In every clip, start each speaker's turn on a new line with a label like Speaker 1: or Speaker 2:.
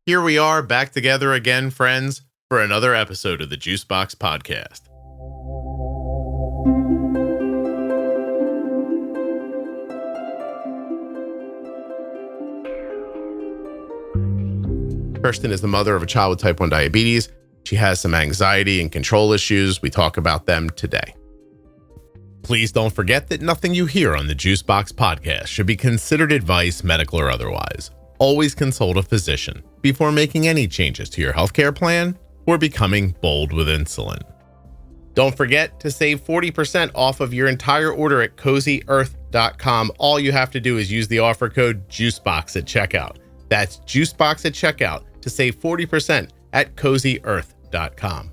Speaker 1: Here we are back together again, friends, for another episode of the Juicebox Podcast. Kristen is the mother of a child with type 1 diabetes. She has some anxiety and control issues. We talk about them today. Please don't forget that nothing you hear on the Juicebox Podcast should be considered advice, medical or otherwise. Always consult a physician before making any changes to your healthcare plan or becoming bold with insulin. Don't forget to save 40% off of your entire order at CozyEarth.com. All you have to do is use the offer code JUICEBOX at checkout. That's JUICEBOX at checkout to save 40% at CozyEarth.com.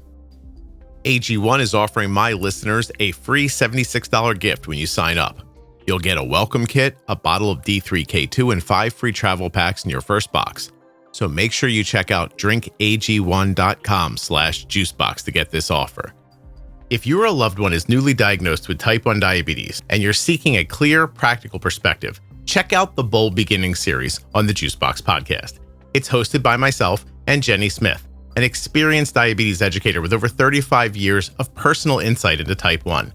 Speaker 1: AG1 is offering my listeners a free $76 gift when you sign up. You'll get a welcome kit, a bottle of D3K2, and 5 free travel packs in your first box. So make sure you check out drinkag1.com/juicebox to get this offer. If your loved one is newly diagnosed with type 1 diabetes and you're seeking a clear, practical perspective, check out the Bold Beginning series on the Juicebox Podcast. It's hosted by myself and Jenny Smith, an experienced diabetes educator with over 35 years of personal insight into type 1.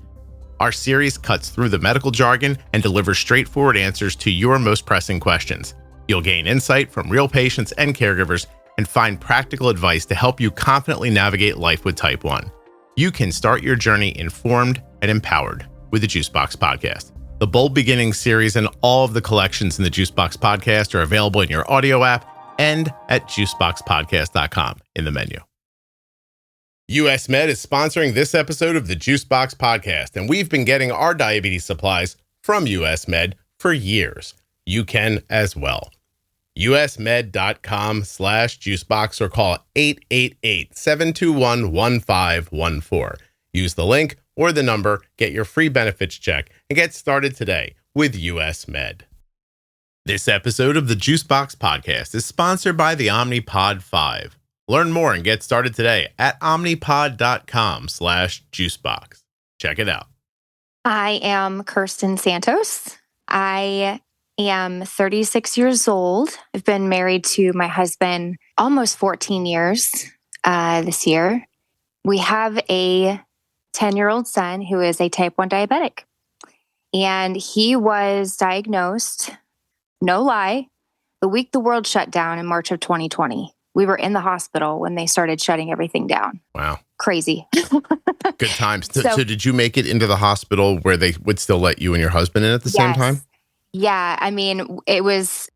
Speaker 1: Our series cuts through the medical jargon and delivers straightforward answers to your most pressing questions. You'll gain insight from real patients and caregivers and find practical advice to help you confidently navigate life with type 1. You can start your journey informed and empowered with the Juicebox Podcast. The Bold Beginning series and all of the collections in the Juicebox Podcast are available in your audio app and at juiceboxpodcast.com in the menu. US Med is sponsoring this episode of the Juicebox Podcast, and we've been getting our diabetes supplies from US Med for years. You can as well. usmed.com/juicebox or call 888-721-1514. Use the link or the number, get your free benefits check, and get started today with US Med. This episode of the Juicebox Podcast is sponsored by the Omnipod 5. Learn more and get started today at omnipod.com/juicebox. Check it out.
Speaker 2: I am Kristen Santos. I am 36 years old. I've been married to my husband almost 14 years this year. We have a 10-year-old son who is a type 1 diabetic. And he was diagnosed, no lie, the week the world shut down in March of 2020. We were in the hospital when they started shutting everything down.
Speaker 1: Wow.
Speaker 2: Crazy.
Speaker 1: Good times. So did you make it into the hospital where they would still let you and your husband in at the same time?
Speaker 2: Yeah. I mean, it was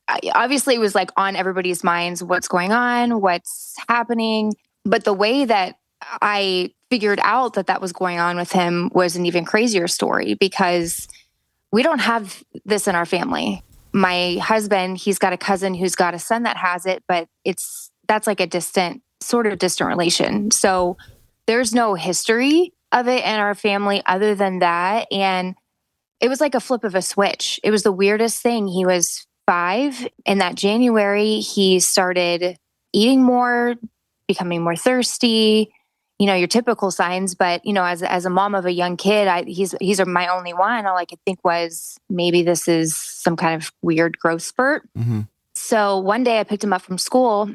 Speaker 2: like on everybody's minds, what's going on, what's happening. But the way that I figured out that was going on with him was an even crazier story because we don't have this in our family. My husband, he's got a cousin who's got a son that has it, but that's like a distant relation. So there's no history of it in our family other than that. And it was like a flip of a switch. It was the weirdest thing. He was 5. In that January, he started eating more, becoming more thirsty, your typical signs. But, as a mom of a young kid, he's my only one. All I could think was maybe this is some kind of weird growth spurt. Mm-hmm. So one day I picked him up from school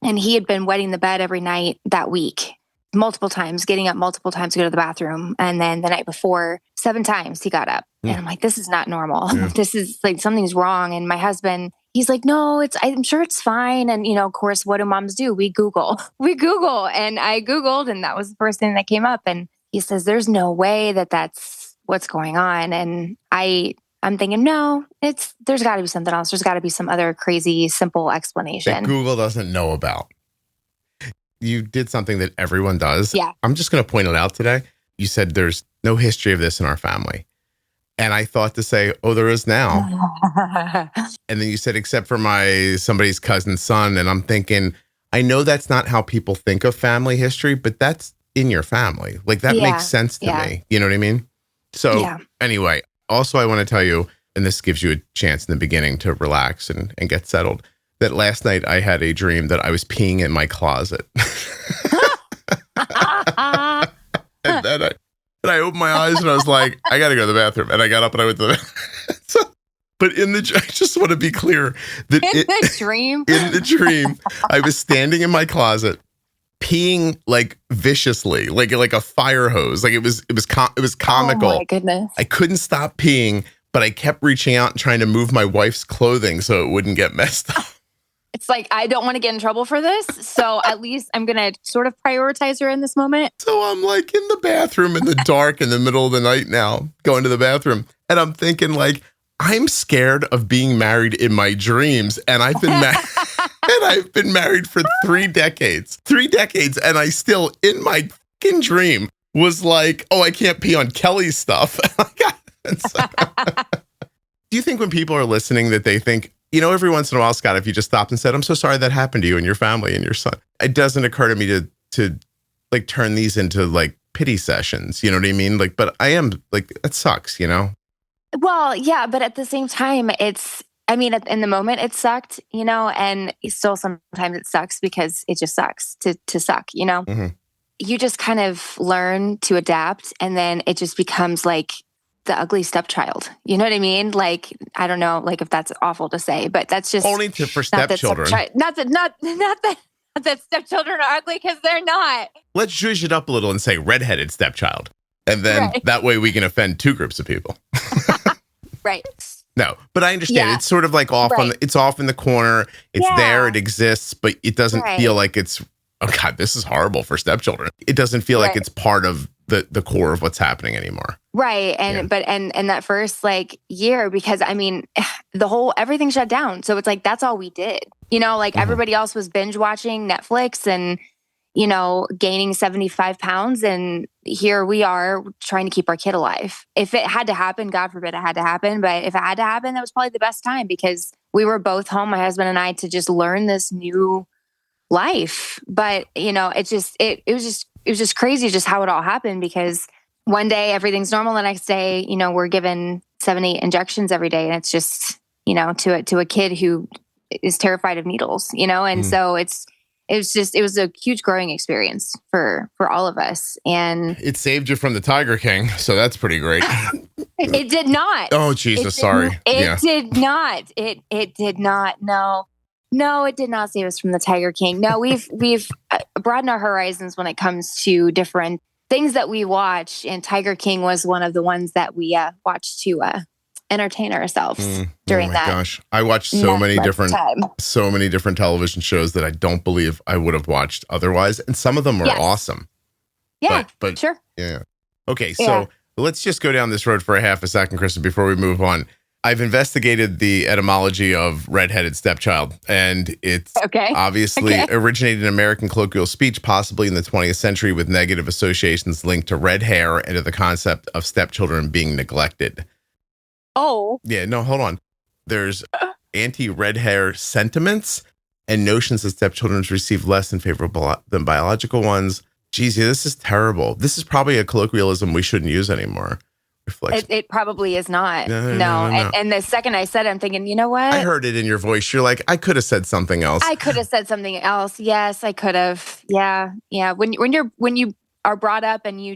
Speaker 2: and he had been wetting the bed every night that week, multiple times, getting up multiple times to go to the bathroom. And then the night before, 7 times he got up. And I'm like, this is not normal. Yeah. This is like, something's wrong. And my husband, he's like, no, I'm sure it's fine. And, of course, what do moms do? We Google. And I Googled and that was the first thing that came up. And he says, there's no way that's what's going on. And I'm thinking, no, there's got to be something else. There's got to be some other crazy, simple explanation.
Speaker 1: That Google doesn't know about. You did something that everyone does.
Speaker 2: Yeah.
Speaker 1: I'm just going to point it out today. You said there's no history of this in our family. And I thought to say, oh, there is now. And then you said, except for somebody's cousin's son. And I'm thinking, I know that's not how people think of family history, but that's in your family. Like that makes sense to me. You know what I mean? So anyway, also I want to tell you, and this gives you a chance in the beginning to relax and get settled, that last night I had a dream that I was peeing in my closet. And then I opened my eyes and I was like, I got to go to the bathroom. And I got up and I went to the bathroom. But I just want to be clear that
Speaker 2: In the dream.
Speaker 1: in the dream, I was standing in my closet, peeing like viciously, like a fire hose. Like it was comical.
Speaker 2: Oh my goodness.
Speaker 1: I couldn't stop peeing, but I kept reaching out and trying to move my wife's clothing so it wouldn't get messed up.
Speaker 2: It's like, I don't want to get in trouble for this. So at least I'm going to sort of prioritize her in this moment.
Speaker 1: So I'm like in the bathroom in the dark in the middle of the night now, going to the bathroom. And I'm thinking like, I'm scared of being married in my dreams. And I've been married for 3 decades. 3 decades. And I still, in my fucking dream, was like, oh, I can't pee on Kelly's stuff. Do you think when people are listening that they think, every once in a while, Scott, if you just stopped and said, I'm so sorry that happened to you and your family and your son, it doesn't occur to me to like turn these into like pity sessions. You know what I mean? Like, but I am like, it sucks,
Speaker 2: Well, yeah, but at the same time, in the moment it sucked, and still sometimes it sucks because it just sucks to suck,
Speaker 1: Mm-hmm.
Speaker 2: You just kind of learn to adapt, and then it just becomes like the ugly stepchild. You know what I mean? Like, I don't know, like if that's awful to say, but that's just
Speaker 1: only for stepchildren.
Speaker 2: Not that stepchildren are ugly, because they're not.
Speaker 1: Let's zhuzh it up a little and say redheaded stepchild. And then that way we can offend 2 groups of people.
Speaker 2: Right.
Speaker 1: No, but I understand. Yeah. It's sort of like off it's off in the corner. It's there, it exists, but it doesn't feel like it's, oh God, this is horrible for stepchildren. It doesn't feel like it's part of the core of what's happening anymore.
Speaker 2: Right. And but that first like year, because everything shut down. So it's like, that's all we did. Everybody else was binge watching Netflix and, gaining 75 pounds. And here we are trying to keep our kid alive. If it had to happen, God forbid it had to happen. But if it had to happen, that was probably the best time, because we were both home, my husband and I, to just learn this new life. But, it was just crazy just how it all happened, because one day everything's normal. The next day, we're given 7-8 injections every day. And it's just, to a kid who is terrified of needles, and so it was a huge growing experience for all of us. And
Speaker 1: it saved you from the Tiger King. So that's pretty great.
Speaker 2: It did not.
Speaker 1: Oh, Jesus. Sorry.
Speaker 2: It did not. It did not. No, it did not save us from the Tiger King. No, we've broadened our horizons when it comes to different things that we watch. And Tiger King was one of the ones that we watched to entertain ourselves during that. Oh my gosh.
Speaker 1: I watched so many different television shows that I don't believe I would have watched otherwise. And some of them were awesome.
Speaker 2: Yeah,
Speaker 1: but
Speaker 2: sure.
Speaker 1: Yeah. Okay. So let's just go down this road for a half a second, Kristen, before we move on. I've investigated the etymology of redheaded stepchild, and it's obviously originated in American colloquial speech, possibly in the 20th century, with negative associations linked to red hair and to the concept of stepchildren being neglected.
Speaker 2: Oh.
Speaker 1: Yeah, no, hold on. There's anti-red hair sentiments and notions that stepchildren receive less than favorable than biological ones. Geez, this is terrible. This is probably a colloquialism we shouldn't use anymore.
Speaker 2: It probably is not. No. And the second I said it, I'm thinking, you know what?
Speaker 1: I heard it in your voice. You're like, I could have said something else.
Speaker 2: I could have said something else. Yes, I could have. Yeah. When you are brought up and you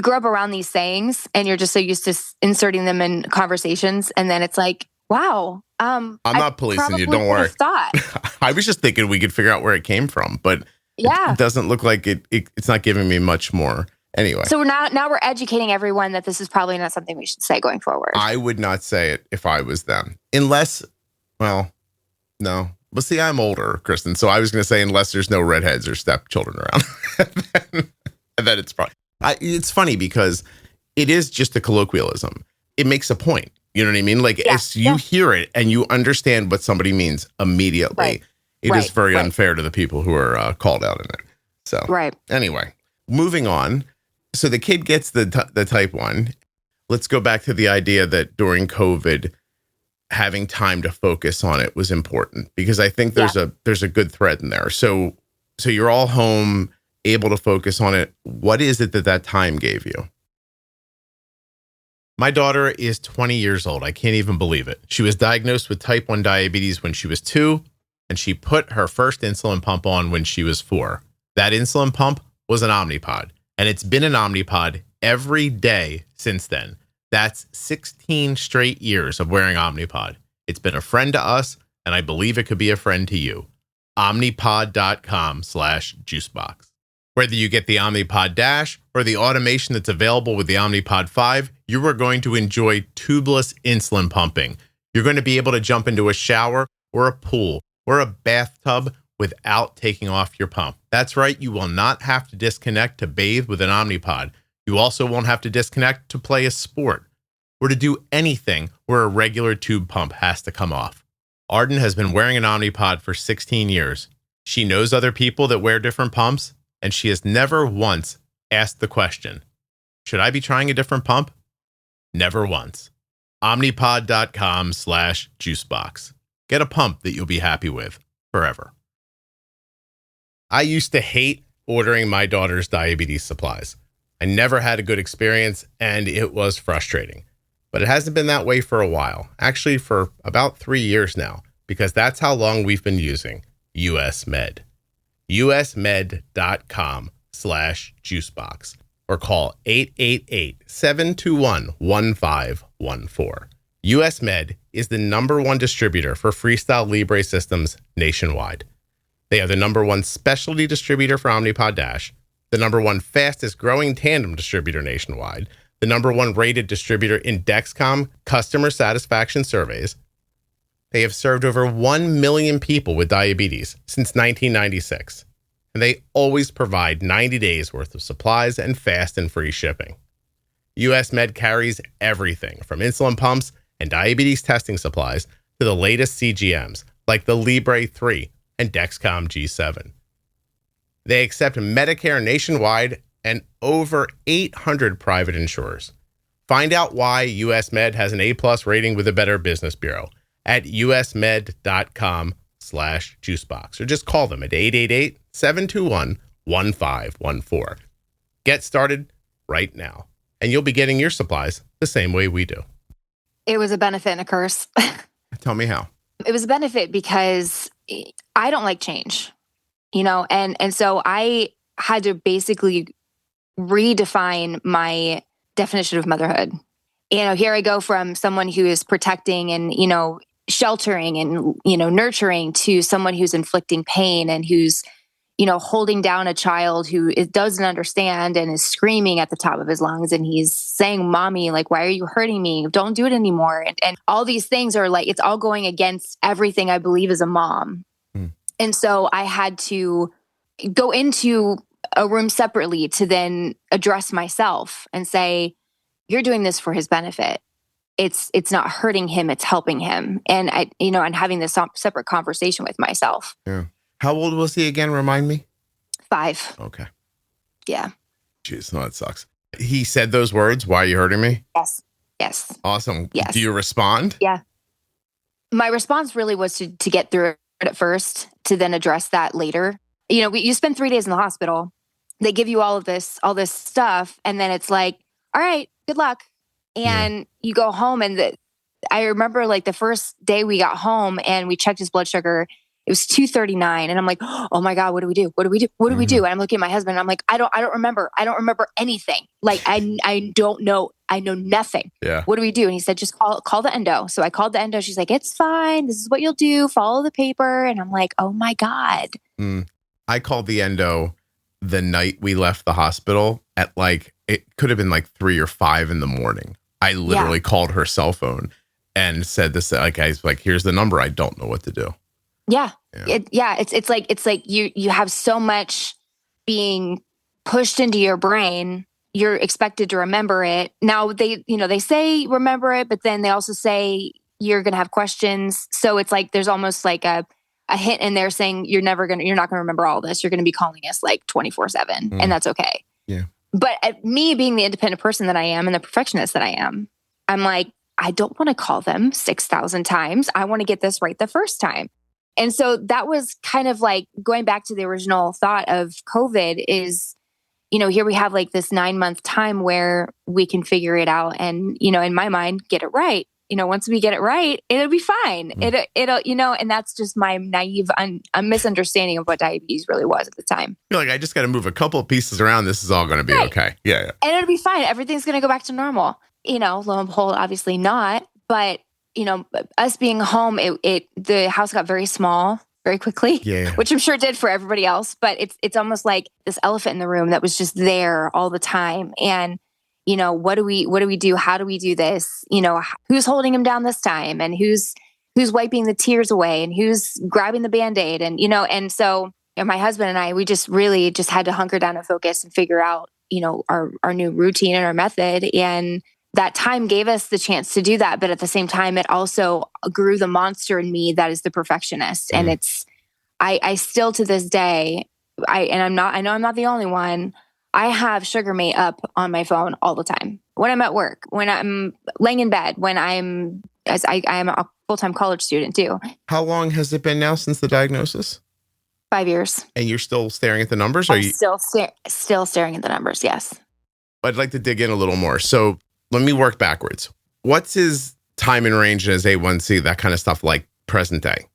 Speaker 2: grow up around these sayings and you're just so used to inserting them in conversations, and then it's like, wow.
Speaker 1: I'm not policing you. Don't worry. I was just thinking we could figure out where it came from, but it doesn't look like it's not giving me much more. Anyway.
Speaker 2: So now we're educating everyone that this is probably not something we should say going forward.
Speaker 1: I would not say it if I was them. Unless, well, no. But see, I'm older, Kristen, so I was going to say unless there's no redheads or stepchildren around. and then it's probably... it's funny because it is just a colloquialism. It makes a point. You know what I mean? Like, you hear it and you understand what somebody means immediately.
Speaker 2: Right.
Speaker 1: It is very unfair to the people who are called out in it. So, anyway, moving on. So the kid gets the type 1. Let's go back to the idea that during COVID, having time to focus on it was important, because I think there's a good thread in there. So you're all home, able to focus on it. What is it that time gave you? My daughter is 20 years old. I can't even believe it. She was diagnosed with type 1 diabetes when she was 2, and she put her first insulin pump on when she was 4. That insulin pump was an Omnipod. And it's been an Omnipod every day since then. That's 16 straight years of wearing Omnipod. It's been a friend to us, and I believe it could be a friend to you. Omnipod.com/juicebox. Whether you get the Omnipod DASH or the automation that's available with the Omnipod 5, you are going to enjoy tubeless insulin pumping. You're going to be able to jump into a shower or a pool or a bathtub without taking off your pump. That's right, you will not have to disconnect to bathe with an Omnipod. You also won't have to disconnect to play a sport or to do anything where a regular tube pump has to come off. Arden has been wearing an Omnipod for 16 years. She knows other people that wear different pumps, and she has never once asked the question, should I be trying a different pump? Never once. Omnipod.com/juicebox. Get a pump that you'll be happy with forever. I used to hate ordering my daughter's diabetes supplies. I never had a good experience, and it was frustrating. But it hasn't been that way for a while, actually for about 3 years now, because that's how long we've been using US Med. usmed.com/juicebox or call 888-721-1514. US Med is the #1 distributor for Freestyle Libre systems nationwide. They are the #1 specialty distributor for Omnipod DASH, the #1 fastest growing Tandem distributor nationwide, the #1 rated distributor in Dexcom customer satisfaction surveys. They have served over 1 million people with diabetes since 1996, and they always provide 90 days worth of supplies and fast and free shipping. US Med carries everything from insulin pumps and diabetes testing supplies to the latest CGMs like the Libre 3 and Dexcom G7. They accept Medicare nationwide and over 800 private insurers. Find out why US Med has an A+ rating with the Better Business Bureau at usmed.com/juicebox, or just call them at 888-721-1514. Get started right now, and you'll be getting your supplies the same way we do.
Speaker 2: It was a benefit and a curse.
Speaker 1: Tell me how.
Speaker 2: It was a benefit because I don't like change, and so I had to basically redefine my definition of motherhood. Here I go from someone who is protecting and, sheltering and, nurturing to someone who's inflicting pain and who's, holding down a child who doesn't understand and is screaming at the top of his lungs. And he's saying, Mommy, like, why are you hurting me? Don't do it anymore. And all these things are like, it's all going against everything I believe as a mom. And so I had to go into a room separately to then address myself and say, you're doing this for his benefit. It's not hurting him, it's helping him. And and having this separate conversation with myself.
Speaker 1: Yeah. How old was he again? Remind me.
Speaker 2: 5.
Speaker 1: Okay.
Speaker 2: Yeah.
Speaker 1: Jeez, no, that sucks. He said those words, why are you hurting me?
Speaker 2: Yes.
Speaker 1: Awesome.
Speaker 2: Yes.
Speaker 1: Do you respond?
Speaker 2: Yeah. My response really was to get through it at first, to then address that later. You spend 3 days in the hospital. They give you all this stuff. And then it's like, all right, good luck. And you go home. And I remember like the first day we got home and we checked his blood sugar. It was 239. And I'm like, oh my God, what do we do? What do we do? What do we do? And I'm looking at my husband and I'm like, I don't remember. I don't remember anything. Like, I don't know. I know nothing.
Speaker 1: Yeah.
Speaker 2: What do we do? And he said, just call the endo. So I called the endo. She's like, it's fine. This is what you'll do. Follow the paper. And I'm like, oh my God.
Speaker 1: I called the endo the night we left the hospital at it could have been 3 or 5 in the morning. I literally called her cell phone and said this, I was like, here's the number. I don't know what to do.
Speaker 2: Yeah. It's like you have so much being pushed into your brain. You're expected to remember it. Now they say remember it, but then they also say you're going to have questions. So it's like, there's almost like a hint in there saying you're not going to remember all this. You're going to be calling us 24/7 and that's okay.
Speaker 1: Yeah.
Speaker 2: But me being the independent person that I am and the perfectionist that I am, I'm like, I don't want to call them 6,000 times. I want to get this right the first time. And so that was kind of like going back to the original thought of COVID is, here we have this 9-month time where we can figure it out and, in my mind, get it right. Once we get it right, it'll be fine. It'll, and that's just my naive misunderstanding of what diabetes really was at the time.
Speaker 1: You're like, I just got to move a couple of pieces around. This is all going to be okay. Yeah.
Speaker 2: And it'll be fine. Everything's going to go back to normal. lo and behold, obviously not. But, us being home, the house got very small very quickly, which I'm sure did for everybody else. But it's almost like this elephant in the room that was just there all the time. And, what do we do? How do we do this? Who's holding him down this time, and who's wiping the tears away, and who's grabbing the Band-Aid, and so my husband and I, we just really just had to hunker down and focus and figure out, our new routine and our method. And that time gave us the chance to do that. But at the same time, it also grew the monster in me that is the perfectionist. And I still to this day, I know I'm not the only one. I have Sugar Mate up on my phone all the time. When I'm at work, when I'm laying in bed, I am a full-time college student too.
Speaker 1: How long has it been now since the diagnosis?
Speaker 2: 5 years.
Speaker 1: And you're still staring at the numbers?
Speaker 2: I'm still staring at the numbers, yes.
Speaker 1: I'd like to dig in a little more. So let me work backwards. What's his time in range and his A1C, that kind of stuff, like present day?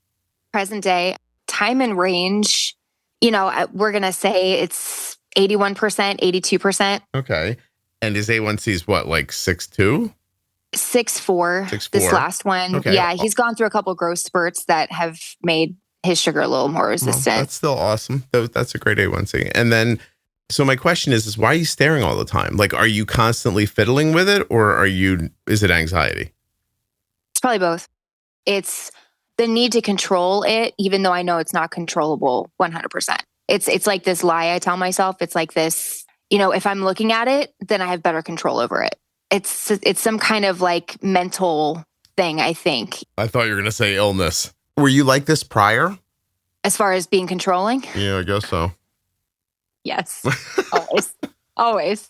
Speaker 2: Present day, time in range, we're going to say it's 81%, 82%.
Speaker 1: Okay. And his A1C is what, like 6.2?
Speaker 2: 6.4. This last one. Okay. Yeah, he's gone through a couple growth spurts that have made his sugar a little more resistant.
Speaker 1: That's still awesome. That's a great A1C. And then, so my question is why are you staring all the time? Like, are you constantly fiddling with it, or is it anxiety?
Speaker 2: It's probably both. It's the need to control it, even though I know it's not controllable 100%. It's like this lie I tell myself. It's like this, if I'm looking at it, then I have better control over it. It's some kind of like mental thing, I think.
Speaker 1: I thought you were going to say illness. Were you like this prior?
Speaker 2: As far as being controlling?
Speaker 1: Yeah, I guess so.
Speaker 2: Yes. Always. Always.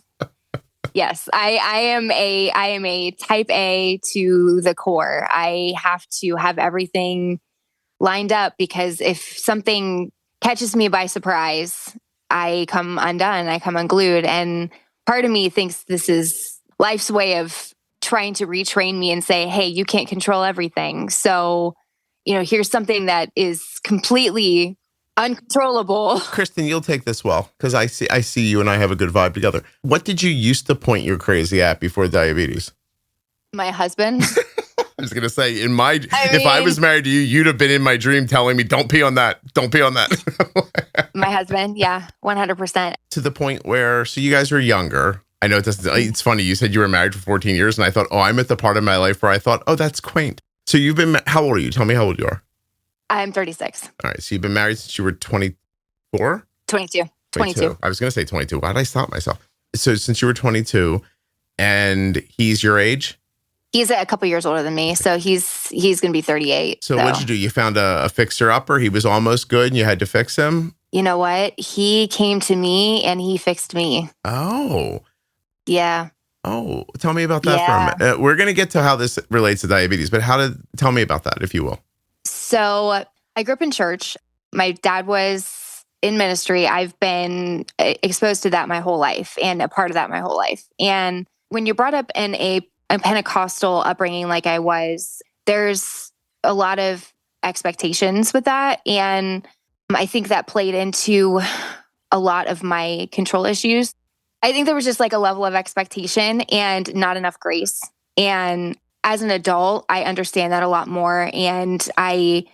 Speaker 2: Yes. I am a type A to the core. I have to have everything lined up, because if something catches me by surprise, I come undone, I come unglued. And part of me thinks this is life's way of trying to retrain me and say, hey, you can't control everything. So, here's something that is completely uncontrollable.
Speaker 1: Kristen, you'll take this well, because I see you and I have a good vibe together. What did you used to point your crazy at before diabetes?
Speaker 2: My husband.
Speaker 1: I was going to say, if I was married to you, you'd have been in my dream telling me, don't pee on that. Don't pee on that.
Speaker 2: My husband. Yeah. 100%.
Speaker 1: To the point where, so you guys were younger. I know it's funny. You said you were married for 14 years and I thought, I'm at the part of my life where I thought, that's quaint. So how old are you? Tell me how old you are.
Speaker 2: I'm 36.
Speaker 1: All right. So you've been married since you were 24?
Speaker 2: 22.
Speaker 1: I was going to say 22. Why did I stop myself? So since you were 22 and he's your age?
Speaker 2: He's a couple years older than me. So he's going to be 38.
Speaker 1: So what'd you do? You found a fixer-upper? He was almost good and you had to fix him?
Speaker 2: You know what? He came to me and he fixed me.
Speaker 1: Oh.
Speaker 2: Yeah.
Speaker 1: Oh, tell me about that for a minute. We're going to get to how this relates to diabetes, but tell me about that, if you will.
Speaker 2: So I grew up in church. My dad was in ministry. I've been exposed to that my whole life and a part of that my whole life. And when you're brought up in a Pentecostal upbringing like I was, there's a lot of expectations with that. And I think that played into a lot of my control issues. I think there was just like a level of expectation and not enough grace. And as an adult, I understand that a lot more. And I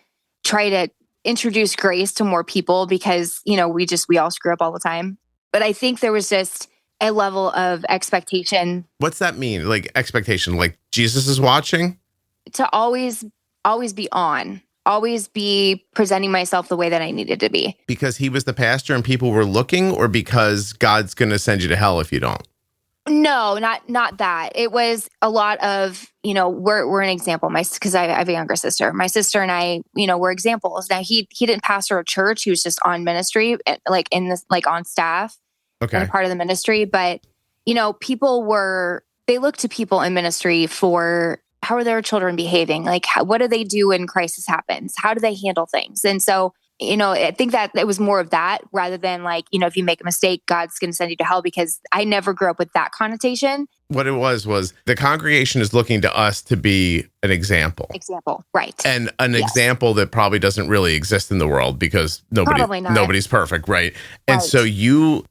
Speaker 2: try to introduce grace to more people because, we all screw up all the time. But I think there was just a level of expectation.
Speaker 1: What's that mean? Like expectation, like Jesus is watching?
Speaker 2: To always be on. Always be presenting myself the way that I needed to be.
Speaker 1: Because he was the pastor and people were looking, or because God's going to send you to hell if you don't?
Speaker 2: No, not that. It was a lot of, we're an example. Because I have a younger sister. My sister and I, we're examples. Now he didn't pastor a church. He was just on ministry, like on staff.
Speaker 1: Okay.
Speaker 2: And a part of the ministry. But, they look to people in ministry for how are their children behaving? Like, what do they do when crisis happens? How do they handle things? And so, I think that it was more of that rather than like, if you make a mistake, God's going to send you to hell, because I never grew up with that connotation.
Speaker 1: What it was the congregation is looking to us to be an example.
Speaker 2: Right.
Speaker 1: And an example that probably doesn't really exist in the world because nobody's perfect, right? And so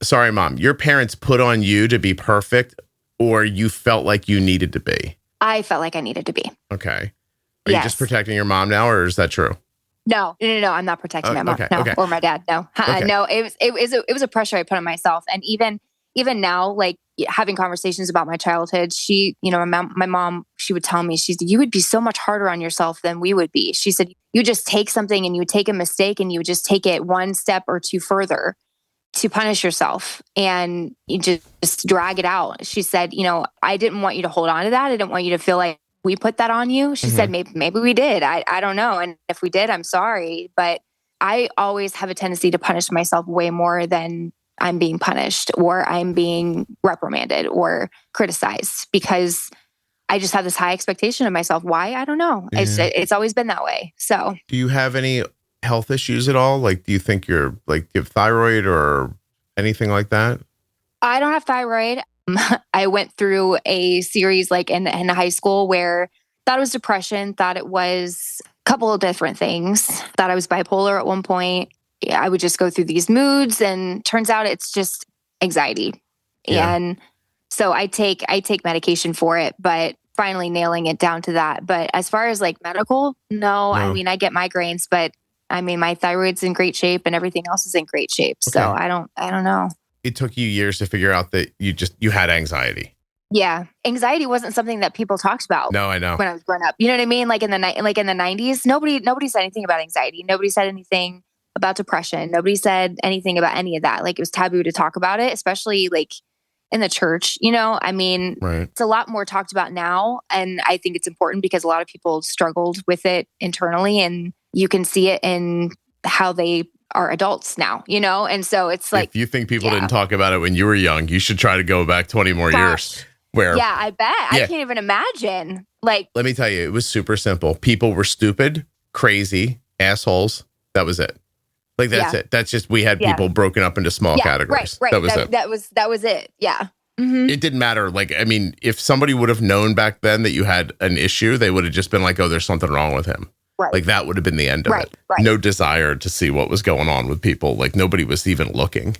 Speaker 1: sorry, Mom, your parents put on you to be perfect or you felt like you needed to be?
Speaker 2: I felt like I needed to be.
Speaker 1: Okay. Are you just protecting your mom now, or is that true?
Speaker 2: No. I'm not protecting my mom or my dad. No, no. It was a pressure I put on myself, and even now, like having conversations about my childhood, she, my mom, she would tell me, you would be so much harder on yourself than we would be. She said, you just take something and you would take a mistake and you would just take it one step or two further to punish yourself, and you just drag it out. She said, I didn't want you to hold on to that. I didn't want you to feel like we put that on you. She said, maybe we did. I don't know. And if we did, I'm sorry. But I always have a tendency to punish myself way more than I'm being punished or I'm being reprimanded or criticized, because I just have this high expectation of myself. Why? I don't know. Yeah. It's always been that way. So
Speaker 1: do you have any health issues at all? Like, do you think you have thyroid or anything like that?
Speaker 2: I don't have thyroid. I went through a series like in high school where thought it was depression, thought it was a couple of different things, thought I was bipolar at one point. I would just go through these moods, and turns out it's just anxiety. Yeah. And so I take medication for it, but finally nailing it down to that. But as far as like medical, no. I mean, I get migraines, but I mean, my thyroid's in great shape and everything else is in great shape. Okay. So I don't know.
Speaker 1: It took you years to figure out that you had anxiety.
Speaker 2: Yeah. Anxiety wasn't something that people talked about.
Speaker 1: No, I know.
Speaker 2: When I was growing up. You know what I mean? Like in the 90s, nobody said anything about anxiety. Nobody said anything about depression. Nobody said anything about any of that. Like it was taboo to talk about it, especially like in the church, I mean, right. It's a lot more talked about now. And I think it's important because a lot of people struggled with it internally, and you can see it in how they are adults now, And so it's like,
Speaker 1: if you think people didn't talk about it when you were young, you should try to go back 20 more years.
Speaker 2: Yeah, I bet. Yeah. I can't even imagine. Like,
Speaker 1: let me tell you, it was super simple. People were stupid, crazy, assholes. That was it. Like, that's it. That's just, we had people broken up into small categories.
Speaker 2: Right.
Speaker 1: That was it.
Speaker 2: That was it. Yeah. Mm-hmm.
Speaker 1: It didn't matter. Like, I mean, if somebody would have known back then that you had an issue, they would have just been like, oh, there's something wrong with him. Right. Like, that would have been the end of it. Right. No desire to see what was going on with people. Like, nobody was even looking.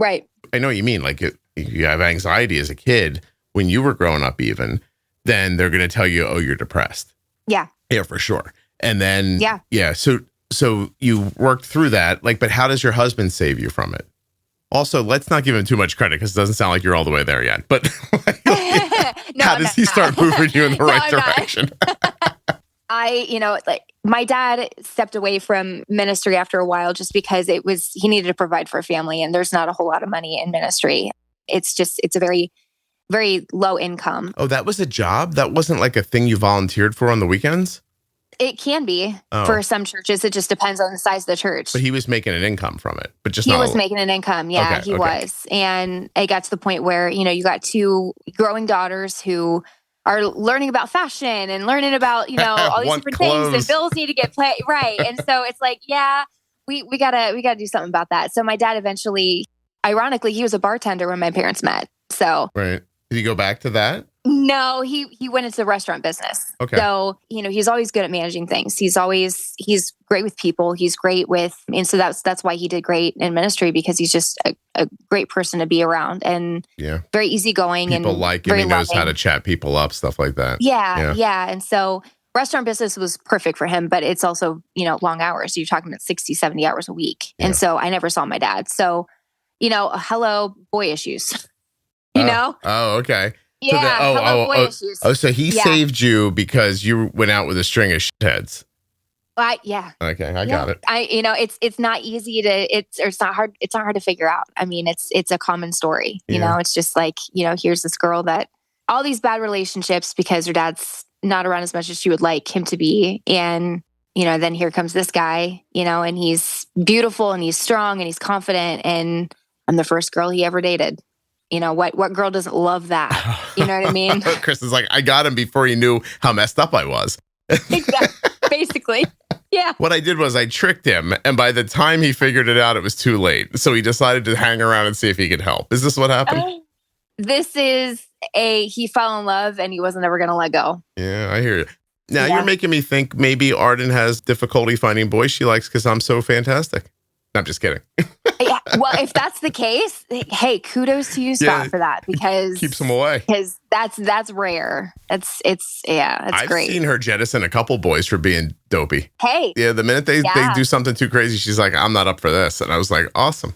Speaker 2: Right.
Speaker 1: I know what you mean. Like, if you have anxiety as a kid, when you were growing up even, then they're going to tell you, oh, you're depressed.
Speaker 2: Yeah.
Speaker 1: Yeah, for sure. And then, So you worked through that, like, but how does your husband save you from it? Also, let's not give him too much credit because it doesn't sound like you're all the way there yet. But how does he start moving you in the right direction?
Speaker 2: Like my dad stepped away from ministry after a while just because he needed to provide for a family, and there's not a whole lot of money in ministry. It's a very, very low income.
Speaker 1: Oh, that was a job? That wasn't like a thing you volunteered for on the weekends?
Speaker 2: It can be for some churches. It just depends on the size of the church.
Speaker 1: But he was making an income from it, but
Speaker 2: he was making an income. Yeah, he was. And it got to the point where, you got two growing daughters who are learning about fashion and learning about, all these different things, and bills need to get paid. Right. And so it's like, we gotta do something about that. So my dad eventually, ironically, he was a bartender when my parents met. So
Speaker 1: right. Did he go back to that?
Speaker 2: No, he went into the restaurant business. Okay. So, he's always good at managing things. He's great with people. He's great and so that's why he did great in ministry, because he's just a great person to be around, and very easygoing.
Speaker 1: People and like him. He knows how to chat people up, stuff like that.
Speaker 2: Yeah. And so restaurant business was perfect for him, but it's also, long hours. So you're talking about 60, 70 hours a week. Yeah. And so I never saw my dad. So, hello, boy issues,
Speaker 1: Oh, okay.
Speaker 2: Yeah. Boy issues.
Speaker 1: So he saved you because you went out with a string of shitheads.
Speaker 2: Yeah.
Speaker 1: Okay, I got it.
Speaker 2: It's not easy to. It's not hard. It's not hard to figure out. I mean, it's a common story. It's just like, here's this girl that all these bad relationships because her dad's not around as much as she would like him to be, and then here comes this guy, and he's beautiful and he's strong and he's confident, and I'm the first girl he ever dated. What girl doesn't love that? You know what I mean?
Speaker 1: Kristen's like, I got him before he knew how messed up I was.
Speaker 2: Exactly. Basically. Yeah.
Speaker 1: What I did was I tricked him, and by the time he figured it out, it was too late. So he decided to hang around and see if he could help. Is this what happened?
Speaker 2: This is he fell in love and he wasn't ever going to let go.
Speaker 1: Yeah, I hear you. Now you're making me think maybe Arden has difficulty finding boys she likes because I'm so fantastic. No, I'm just kidding.
Speaker 2: Yeah, well, if that's the case, hey, kudos to you, Scott, for that, because
Speaker 1: keeps them away.
Speaker 2: Because that's rare. It's
Speaker 1: I've
Speaker 2: great.
Speaker 1: seen her jettison a couple boys for being dopey.
Speaker 2: Hey,
Speaker 1: yeah, the minute they do something too crazy, she's like, "I'm not up for this," and I was like, "Awesome."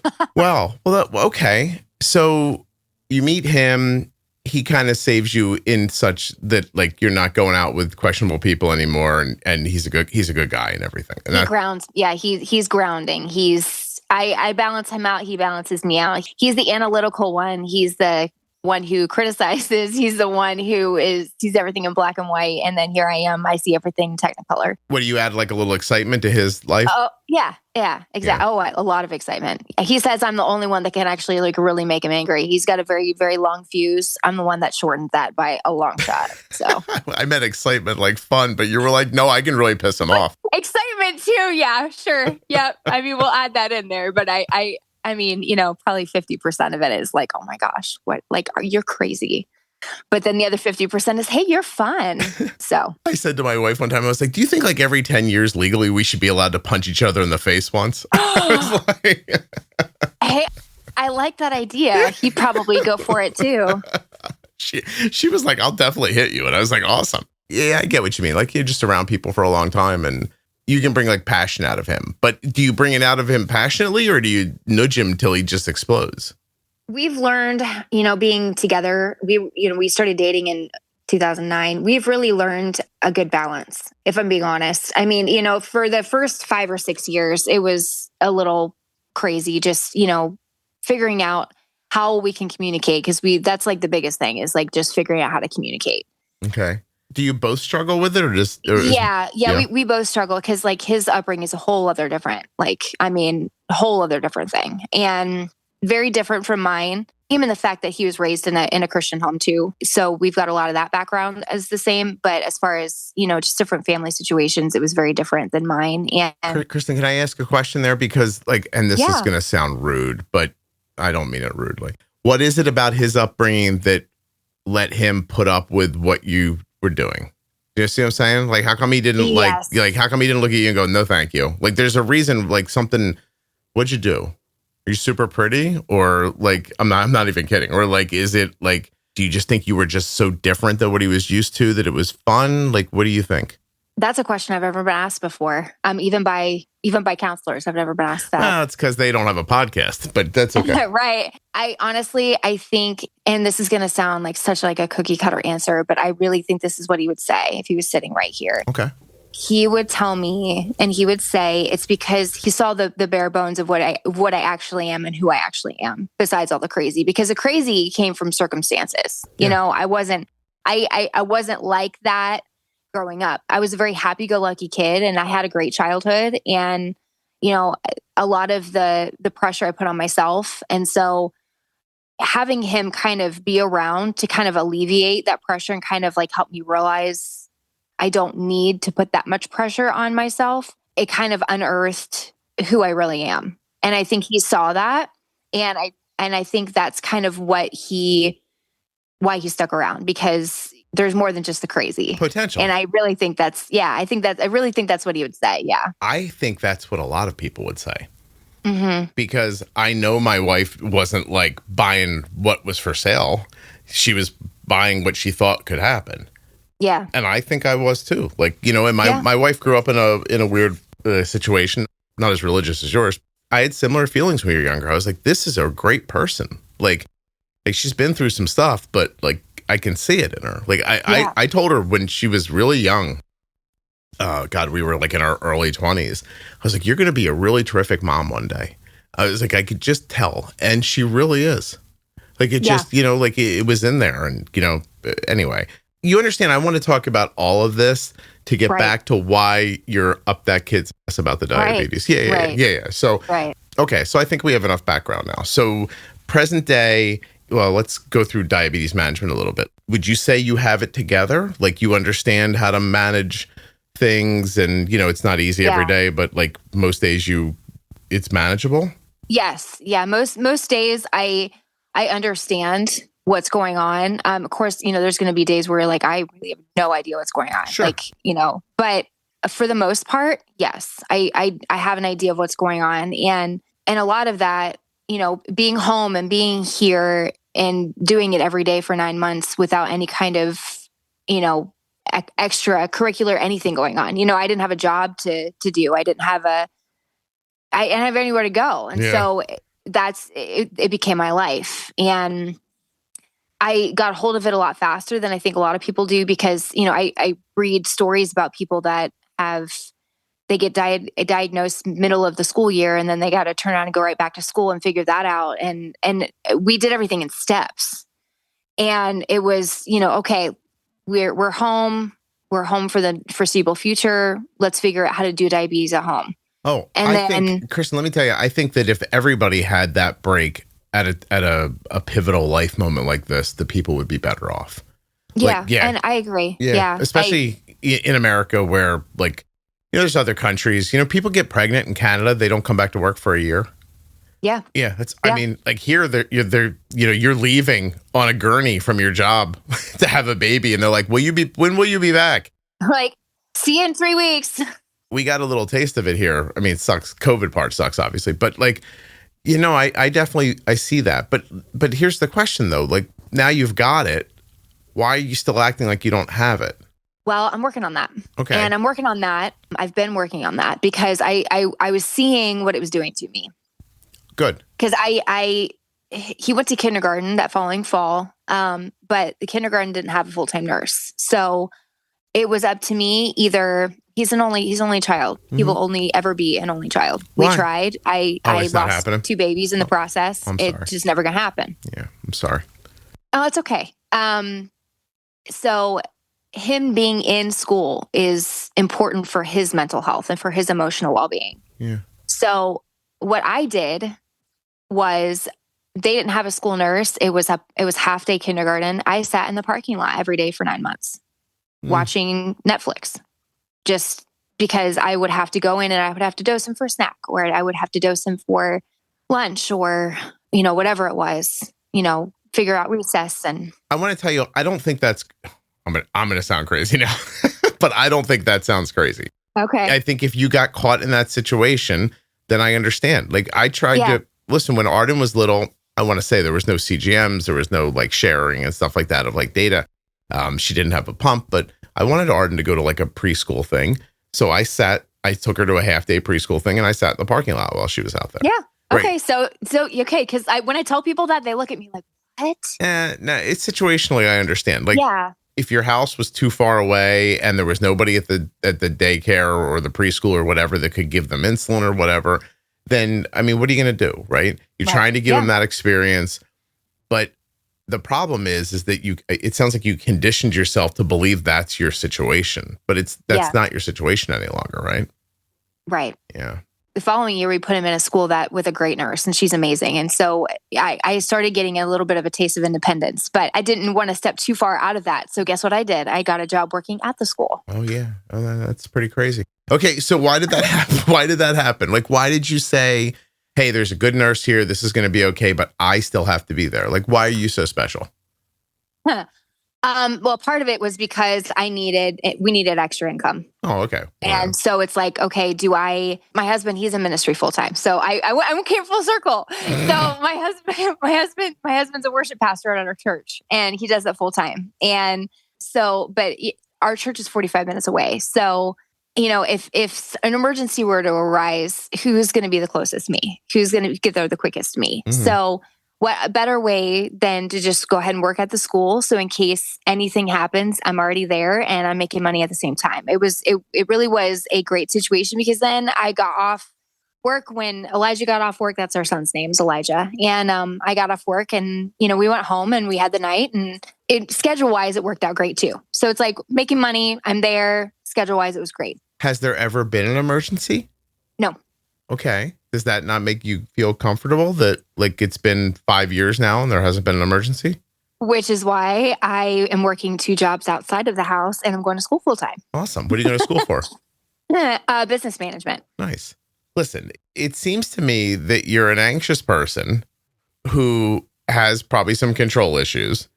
Speaker 1: Okay. So you meet him. He kind of saves you in such that like you're not going out with questionable people anymore, and he's a good guy and everything. And
Speaker 2: he grounds. Yeah, he's grounding. I balance him out. He balances me out. He's the analytical one. He's the one who criticizes. He's the one who sees everything in black and white. And then here I am. I see everything in Technicolor.
Speaker 1: What, do you add like a little excitement to his life?
Speaker 2: Oh, yeah, exactly. Yeah. Oh, a lot of excitement. He says I'm the only one that can actually like really make him angry. He's got a very, very long fuse. I'm the one that shortened that by a long shot. So
Speaker 1: I meant excitement, like fun, but you were like, no, I can really piss him off.
Speaker 2: Excitement too. Yeah, sure. Yep. I mean, we'll add that in there, but I mean, probably 50% of it is like, oh my gosh, what, like, you're crazy. But then the other 50% is, hey, you're fun. So
Speaker 1: I said to my wife one time, I was like, do you think like every 10 years legally we should be allowed to punch each other in the face once? I was like,
Speaker 2: hey, I like that idea. He'd probably go for it too.
Speaker 1: She was like, I'll definitely hit you. And I was like, awesome. Yeah, I get what you mean. Like you're just around people for a long time and you can bring like passion out of him. But do you bring it out of him passionately or do you nudge him till he just explodes?
Speaker 2: We've learned, being together, we started dating in 2009. We've really learned a good balance, if I'm being honest. I mean, for the first 5 or 6 years, it was a little crazy, just, figuring out how we can communicate. Cause that's like the biggest thing is like just figuring out how to communicate.
Speaker 1: Okay. Do you both struggle with it or just?
Speaker 2: Yeah. We both struggle because like his upbringing is a whole other different, whole other different thing. And very different from mine, even the fact that he was raised in a Christian home too. So we've got a lot of that background as the same. But as far as, just different family situations, it was very different than mine. And
Speaker 1: Kristen, can I ask a question there? Because and this is going to sound rude, but I don't mean it rudely. What is it about his upbringing that let him put up with what you were doing? You see what I'm saying? Like, how come he didn't how come he didn't look at you and go, no, thank you? Like, there's a reason, like something, what'd you do? Are you super pretty? Or like, I'm not even kidding. Or like, is it like, do you just think you were just so different than what he was used to that it was fun? Like, what do you think?
Speaker 2: That's a question I've ever been asked before. Even by counselors, I've never been asked that.
Speaker 1: Well, it's because they don't have a podcast, but that's okay.
Speaker 2: Right. I think, and this is going to sound like such like a cookie cutter answer, but I really think this is what he would say if he was sitting right here.
Speaker 1: Okay.
Speaker 2: He would tell me and he would say it's because he saw the bare bones of what I actually am and who I actually am, besides all the crazy, because the crazy came from circumstances.
Speaker 1: Yeah.
Speaker 2: I wasn't like that growing up. I was a very happy-go-lucky kid and I had a great childhood and, a lot of the pressure I put on myself. And so having him kind of be around to kind of alleviate that pressure and kind of like help me realize I don't need to put that much pressure on myself. It kind of unearthed who I really am. And I think he saw that. And I think that's kind of why he stuck around, because there's more than just the crazy
Speaker 1: potential.
Speaker 2: And I really think I really think that's what he would say. Yeah.
Speaker 1: I think that's what a lot of people would say.
Speaker 2: Mm-hmm.
Speaker 1: Because I know my wife wasn't like buying what was for sale. She was buying what she thought could happen.
Speaker 2: Yeah.
Speaker 1: And I think I was too. Like, and my wife grew up in a weird situation, not as religious as yours. I had similar feelings when we were younger. I was like, this is a great person. Like she's been through some stuff, but like I can see it in her. Like I told her when she was really young, we were like in our early 20s. I was like, you're going to be a really terrific mom one day. I was like, I could just tell. And she really is. Like it just, like it was in there. And, anyway. You understand, I want to talk about all of this to get back to why you're up that kid's ass about the diabetes.
Speaker 2: Right.
Speaker 1: Yeah. So, okay, so I think we have enough background now. So, present day, well, let's go through diabetes management a little bit. Would you say you have it together? Like you understand how to manage things and, it's not easy every day, but like most days it's manageable?
Speaker 2: Yes. Yeah. Most days I understand what's going on. Of course, there's going to be days where like, I really have no idea what's going on.
Speaker 1: Sure.
Speaker 2: But for the most part, yes, I have an idea of what's going on. And And a lot of that, being home and being here and doing it every day for 9 months without any kind of, extra curricular anything going on. I didn't have a job to do. I didn't have anywhere to go. And so it became my life. And I got a hold of it a lot faster than I think a lot of people do because, I read stories about people that they get diagnosed middle of the school year and then they got to turn around and go right back to school and figure that out. And we did everything in steps. And it was, okay, we're home. We're home for the foreseeable future. Let's figure out how to do diabetes at home.
Speaker 1: Oh, I think, Kristen, let me tell you, I think that if everybody had that break at a pivotal life moment like this, the people would be better off.
Speaker 2: Yeah. And I agree. Yeah.
Speaker 1: Especially in America where there's other countries, people get pregnant in Canada. They don't come back to work for a year.
Speaker 2: Yeah.
Speaker 1: Yeah. I mean, here you're leaving on a gurney from your job to have a baby. And they're like, when will you be back?
Speaker 2: See you in 3 weeks.
Speaker 1: We got a little taste of it here. I mean, it sucks. COVID part sucks, obviously. But I definitely, I see that. But here's the question though, now you've got it. Why are you still acting like you don't have it?
Speaker 2: Well, I'm working on that.
Speaker 1: Okay.
Speaker 2: And I'm working on that. I've been working on that because I was seeing what it was doing to me.
Speaker 1: Good.
Speaker 2: Because he went to kindergarten that following fall, but the kindergarten didn't have a full-time nurse. So it was up to me. Either he's only child. Mm-hmm. He will only ever be an only child.
Speaker 1: Why?
Speaker 2: We tried. I lost 2 babies in the process. It's just never going to happen.
Speaker 1: Yeah, I'm sorry.
Speaker 2: Oh, it's okay. So him being in school is important for his mental health and for his emotional well-being.
Speaker 1: Yeah.
Speaker 2: So what I did was they didn't have a school nurse. It was half day kindergarten. I sat in the parking lot every day for 9 months watching Netflix, just because I would have to go in and I would have to dose him for a snack, or I would have to dose him for lunch, or, whatever it was, figure out recess. And
Speaker 1: I want to tell you, I don't think that's, I'm going to sound crazy now, but I don't think that sounds crazy.
Speaker 2: Okay.
Speaker 1: I think if you got caught in that situation, then I understand. I tried to listen when Arden was little. I want to say there was no CGMs, there was no sharing and stuff like that of data. She didn't have a pump, but I wanted Arden to go to a preschool thing. So I took her to a half day preschool thing and I sat in the parking lot while she was out there.
Speaker 2: Yeah.
Speaker 1: Great.
Speaker 2: Okay. So okay. Cause when I tell people that, they look at me like, what?
Speaker 1: No, it's situationally, I understand.
Speaker 2: Yeah.
Speaker 1: If your house was too far away and there was nobody at the daycare or the preschool or whatever that could give them insulin or whatever, then, I mean, what are you going to do, right? You're trying to give them that experience. But the problem is that it sounds like you conditioned yourself to believe that's your situation, but that's not your situation any longer, right?
Speaker 2: Right.
Speaker 1: Yeah.
Speaker 2: The following year, we put him in a school with a great nurse, and she's amazing. And so I started getting a little bit of a taste of independence, but I didn't want to step too far out of that. So guess what I did? I got a job working at the school.
Speaker 1: Oh, yeah. Oh, that's pretty crazy. Okay. So why did that happen? Why did that happen? Why did you say, hey, there's a good nurse here, this is going to be okay, but I still have to be there? Why are you so special?
Speaker 2: Well, part of it was because we needed extra income.
Speaker 1: Oh, okay.
Speaker 2: And so it's okay, my husband, he's in ministry full time. So I came full circle. So my husband's a worship pastor at our church, and he does that full time. And so, but our church is 45 minutes away. So, if an emergency were to arise, who's going to be the closest me? Who's going to get there the quickest me? Mm-hmm. So what a better way than to just go ahead and work at the school. So in case anything happens, I'm already there and I'm making money at the same time. It really was a great situation, because then I got off work when Elijah got off work. That's our son's name, is Elijah. And I got off work and, we went home and we had the night, and schedule wise, it worked out great too. So it's making money. I'm there. Schedule wise, it was great.
Speaker 1: Has there ever been an emergency?
Speaker 2: No.
Speaker 1: Okay. Does that not make you feel comfortable that it's been 5 years now and there hasn't been an emergency?
Speaker 2: Which is why I am working 2 jobs outside of the house and I'm going to school full time.
Speaker 1: Awesome. What are you going to school for?
Speaker 2: Business management.
Speaker 1: Nice. Listen, it seems to me that you're an anxious person who has probably some control issues,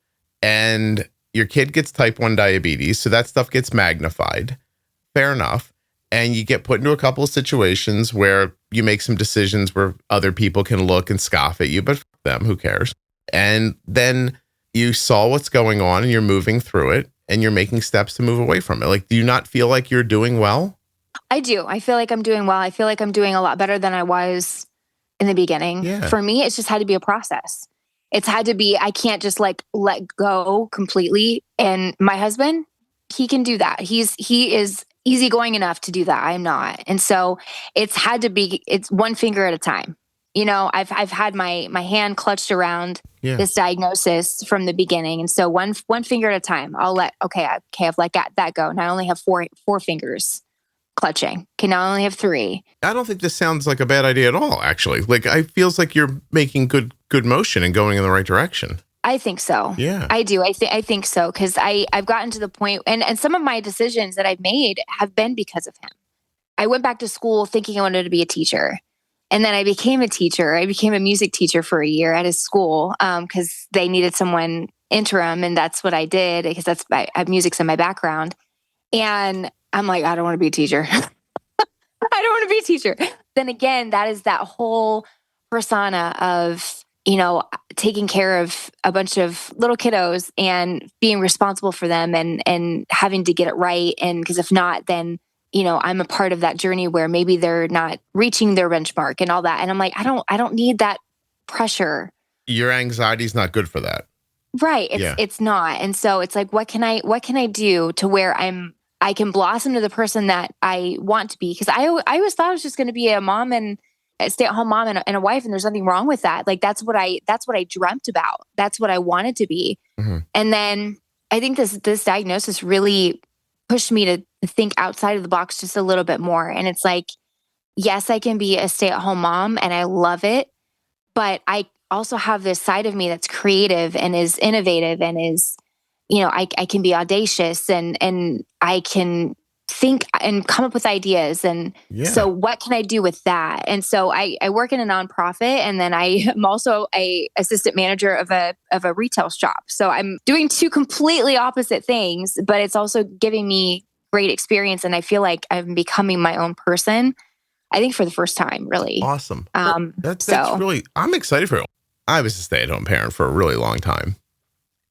Speaker 1: and your kid gets type 1 diabetes. So that stuff gets magnified. Fair enough. and you get put into a couple of situations where you make some decisions where other people can look and scoff at you, but f them, who cares? And then you saw what's going on and you're moving through it and you're making steps to move away from it. Like, do you not feel like you're doing well?
Speaker 2: I do. I feel like I'm doing well. I feel like I'm doing a lot better than I was in the beginning.
Speaker 1: Yeah.
Speaker 2: For me, it's just had to be a process. It's had to be, I can't just like let go completely. And my husband, he can do that. He is easygoing enough to do that. I'm not. And so it's had to be, it's one finger at a time. You know, I've had my hand clutched around this diagnosis from the beginning. And so one finger at a time, I've let that go. And I only have four fingers clutching. Okay, now I only have 3.
Speaker 1: I don't think this sounds like a bad idea at all, actually. Like, it feels like you're making good motion and going in the right direction.
Speaker 2: I think so.
Speaker 1: Yeah.
Speaker 2: I do. I think so. Because I've gotten to the point, and some of my decisions that I've made have been because of him. I went back to school thinking I wanted to be a teacher. And then I became a teacher. I became a music teacher for a year at his school because they needed someone interim. And that's what I did because music's in my background. And I'm like, I don't want to be a teacher. I don't want to be a teacher. Then again, that is that whole persona of, you know, taking care of a bunch of little kiddos and being responsible for them and having to get it right. And because if not, then, you know, I'm a part of that journey where maybe they're not reaching their benchmark and all that. And I'm like, I don't need that pressure.
Speaker 1: Your anxiety is not good for that.
Speaker 2: Right. It's not. And so it's like, what can I do to where I can blossom to the person that I want to be? Because I always thought I was just going to be a mom and a stay-at-home mom and a wife, and there's nothing wrong with that. Like that's what I dreamt about. That's what I wanted to be. Mm-hmm. And then I think this diagnosis really pushed me to think outside of the box just a little bit more. And it's like, yes, I can be a stay-at-home mom, and I love it, but I also have this side of me that's creative and is innovative and is, you know, I can be audacious and I can think and come up with ideas. And so what can I do with that? And so I work in a nonprofit, and then I am also a assistant manager of a retail shop. So I'm doing 2 completely opposite things, but it's also giving me great experience. And I feel like I'm becoming my own person, I think, for the first time, really.
Speaker 1: Awesome. That's really, I'm excited for it. I was a stay-at-home parent for a really long time.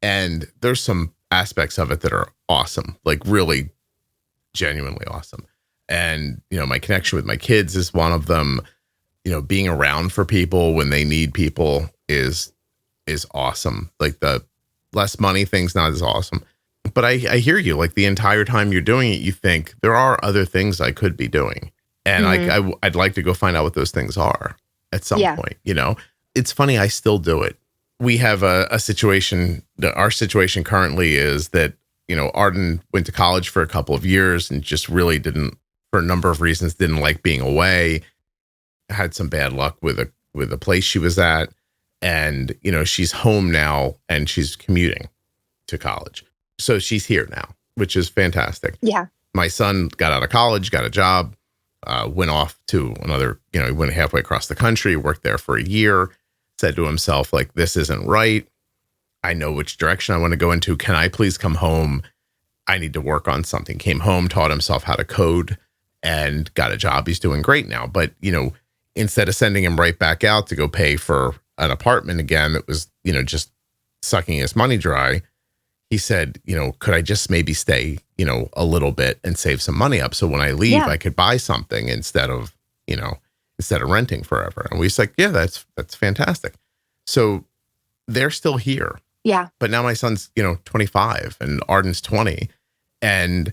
Speaker 1: And there's some aspects of it that are awesome, like really genuinely awesome. And, you know, my connection with my kids is one of them. You know, being around for people when they need people is awesome. Like the less money thing's not as awesome. But I hear you. Like the entire time you're doing it, you think there are other things I could be doing. And I'd like to go find out what those things are at some point. You know, it's funny. I still do it. We have a situation. Our situation currently is that, you know, Arden went to college for a couple of years and just really didn't, for a number of reasons, didn't like being away. Had some bad luck with a place she was at. And, you know, she's home now and she's commuting to college. So she's here now, which is fantastic.
Speaker 2: Yeah.
Speaker 1: My son got out of college, got a job, went off to another, you know, he went halfway across the country, worked there for a year, said to himself, like, this isn't right. I know which direction I want to go into. Can I please come home? I need to work on something. Came home, taught himself how to code, and got a job. He's doing great now. But, you know, instead of sending him right back out to go pay for an apartment again, that was, you know, just sucking his money dry, he said, you know, could I just maybe stay, you know, a little bit and save some money up so when I leave, I could buy something instead of renting forever. And we was like, yeah, that's fantastic. So they're still here.
Speaker 2: Yeah.
Speaker 1: But now my son's, you know, 25 and Arden's 20. And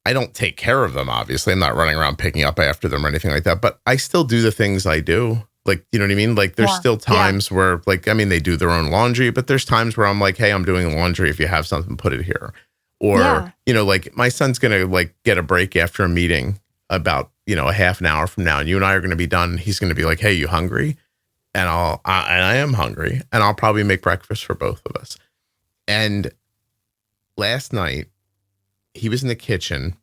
Speaker 1: I don't take care of them, obviously. I'm not running around picking up after them or anything like that. But I still do the things I do. Like, you know what I mean? Like, there's still times where, like, I mean, they do their own laundry, but there's times where I'm like, hey, I'm doing laundry. If you have something, put it here. Or, you know, like, my son's going to, like, get a break after a meeting about, you know, a half an hour from now. And you and I are going to be done. He's going to be like, hey, you hungry? And I am hungry. And I'll probably make breakfast for both of us. And last night, he was in the kitchen.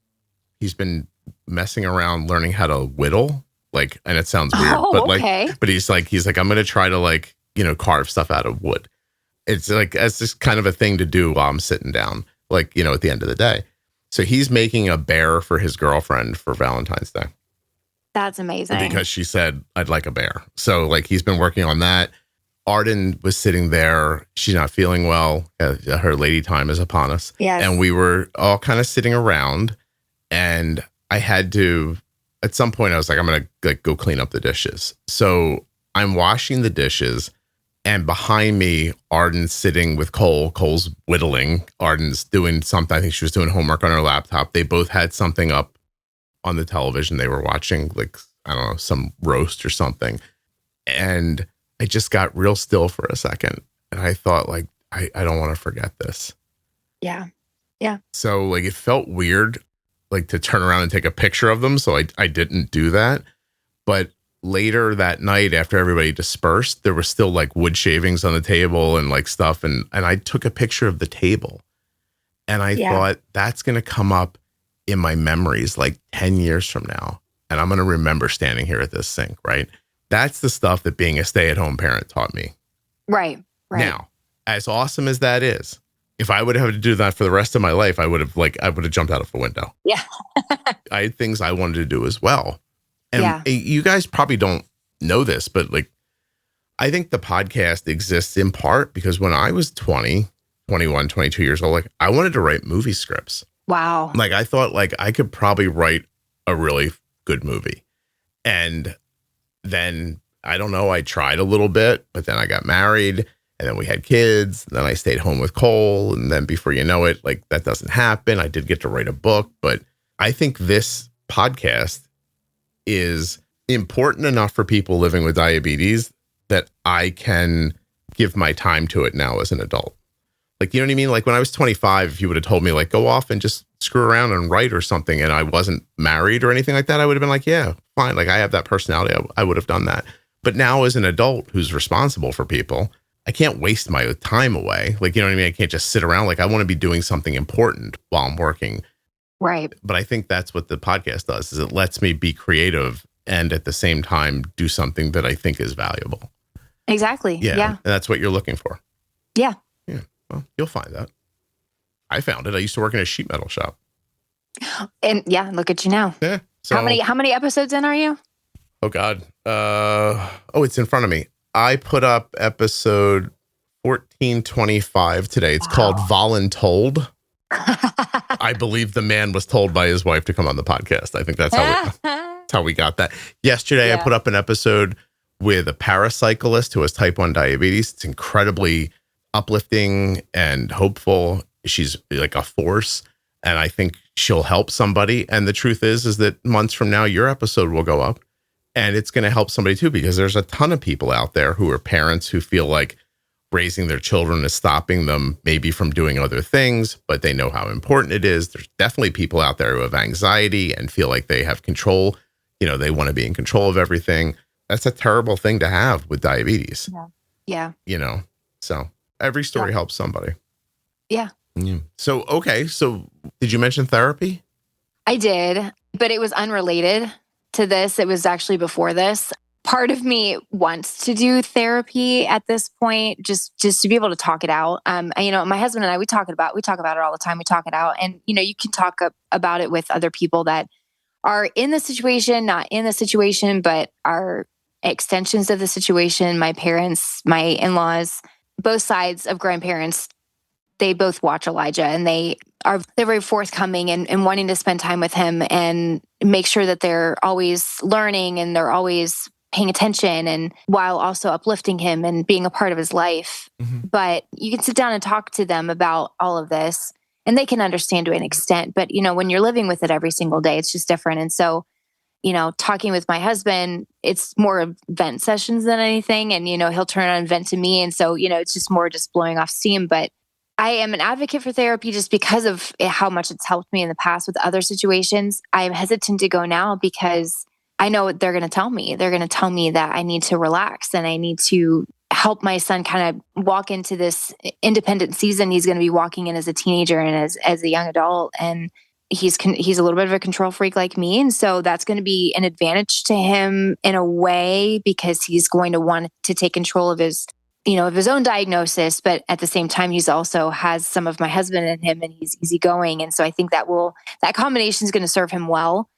Speaker 1: He's been messing around, learning how to whittle. Like, and it sounds weird, but he's like, I'm going to try to, like, you know, carve stuff out of wood. It's like, it's just kind of a thing to do while I'm sitting down, like, you know, at the end of the day. So he's making a bear for his girlfriend for Valentine's Day.
Speaker 2: That's amazing.
Speaker 1: Because she said, I'd like a bear. So like he's been working on that. Arden was sitting there. She's not feeling well. Her lady time is upon us.
Speaker 2: Yes.
Speaker 1: And we were all kind of sitting around. And I had to, at some point, I was like, I'm going to like go clean up the dishes. So I'm washing the dishes. And behind me, Arden's sitting with Cole. Cole's whittling. Arden's doing something. I think she was doing homework on her laptop. They both had something up on the television. They were watching, like, I don't know, some roast or something. And I just got real still for a second. And I thought, like, I don't want to forget this.
Speaker 2: Yeah. Yeah.
Speaker 1: So, like, it felt weird, like, to turn around and take a picture of them. So I didn't do that. But later that night, after everybody dispersed, there was still, like, wood shavings on the table and, like, stuff. And I took a picture of the table. And I thought, that's going to come up in my memories, like, 10 years from now. And I'm going to remember standing here at this sink, right? That's the stuff that being a stay-at-home parent taught me.
Speaker 2: Right.
Speaker 1: Now, as awesome as that is, if I would have to do that for the rest of my life, I would have jumped out of the window.
Speaker 2: Yeah.
Speaker 1: I had things I wanted to do as well. And you guys probably don't know this, but like, I think the podcast exists in part because when I was 20, 21, 22 years old, like I wanted to write movie scripts.
Speaker 2: Wow.
Speaker 1: Like I thought like I could probably write a really good movie. And then I don't know, I tried a little bit, but then I got married and then we had kids. And then I stayed home with Cole. And then before you know it, like that doesn't happen. I did get to write a book, but I think this podcast is important enough for people living with diabetes that I can give my time to it now as an adult. Like, you know what I mean? Like when I was 25, if you would have told me like, go off and just screw around and write or something, and I wasn't married or anything like that, I would have been like, yeah, fine. Like I have that personality. I would have done that. But now as an adult who's responsible for people, I can't waste my time away. Like, you know what I mean? I can't just sit around. Like I want to be doing something important while I'm working.
Speaker 2: Right.
Speaker 1: But I think that's what the podcast does, is it lets me be creative and at the same time do something that I think is valuable.
Speaker 2: Exactly. Yeah.
Speaker 1: And that's what you're looking for.
Speaker 2: Yeah.
Speaker 1: Yeah. Well, you'll find that. I found it. I used to work in a sheet metal shop.
Speaker 2: And yeah, look at you now.
Speaker 1: Yeah. So,
Speaker 2: how many episodes in are you?
Speaker 1: Oh God. It's in front of me. I put up episode 1425 today. It's called Voluntold. I believe the man was told by his wife to come on the podcast. I think that's how we got that. Yesterday, I put up an episode with a paracyclist who has type 1 diabetes. It's incredibly uplifting and hopeful. She's like a force, and I think she'll help somebody. And the truth is that months from now, your episode will go up, and it's going to help somebody too, because there's a ton of people out there who are parents who feel like raising their children is stopping them maybe from doing other things, but they know how important it is. There's definitely people out there who have anxiety and feel like they have control. You know, they want to be in control of everything. That's a terrible thing to have with diabetes.
Speaker 2: Yeah.
Speaker 1: You know, so every story helps somebody.
Speaker 2: Yeah.
Speaker 1: So, okay. So did you mention therapy?
Speaker 2: I did, but it was unrelated to this. It was actually before this. Part of me wants to do therapy at this point, just to be able to talk it out. You know, my husband and I, we talk about it all the time. We talk it out, and you know, you can talk about it with other people that are in the situation, not in the situation, but are extensions of the situation. My parents, my in-laws, both sides of grandparents, they both watch Elijah, and they're very forthcoming and wanting to spend time with him and make sure that they're always learning and they're always paying attention, and while also uplifting him and being a part of his life. Mm-hmm. But you can sit down and talk to them about all of this, and they can understand to an extent. But, you know, when you're living with it every single day, it's just different. And so, you know, talking with my husband, it's more vent sessions than anything. And, you know, he'll turn on and vent to me. And so, you know, it's just more just blowing off steam. But I am an advocate for therapy just because of how much it's helped me in the past with other situations. I am hesitant to go now because I know what they're going to tell me. They're going to tell me that I need to relax and I need to help my son kind of walk into this independent season he's going to be walking in as a teenager and as a young adult. And he's a little bit of a control freak like me. And so that's going to be an advantage to him in a way, because he's going to want to take control of his of his own diagnosis, but at the same time, he's also has some of my husband in him, and he's easygoing. And so I think that combination is going to serve him well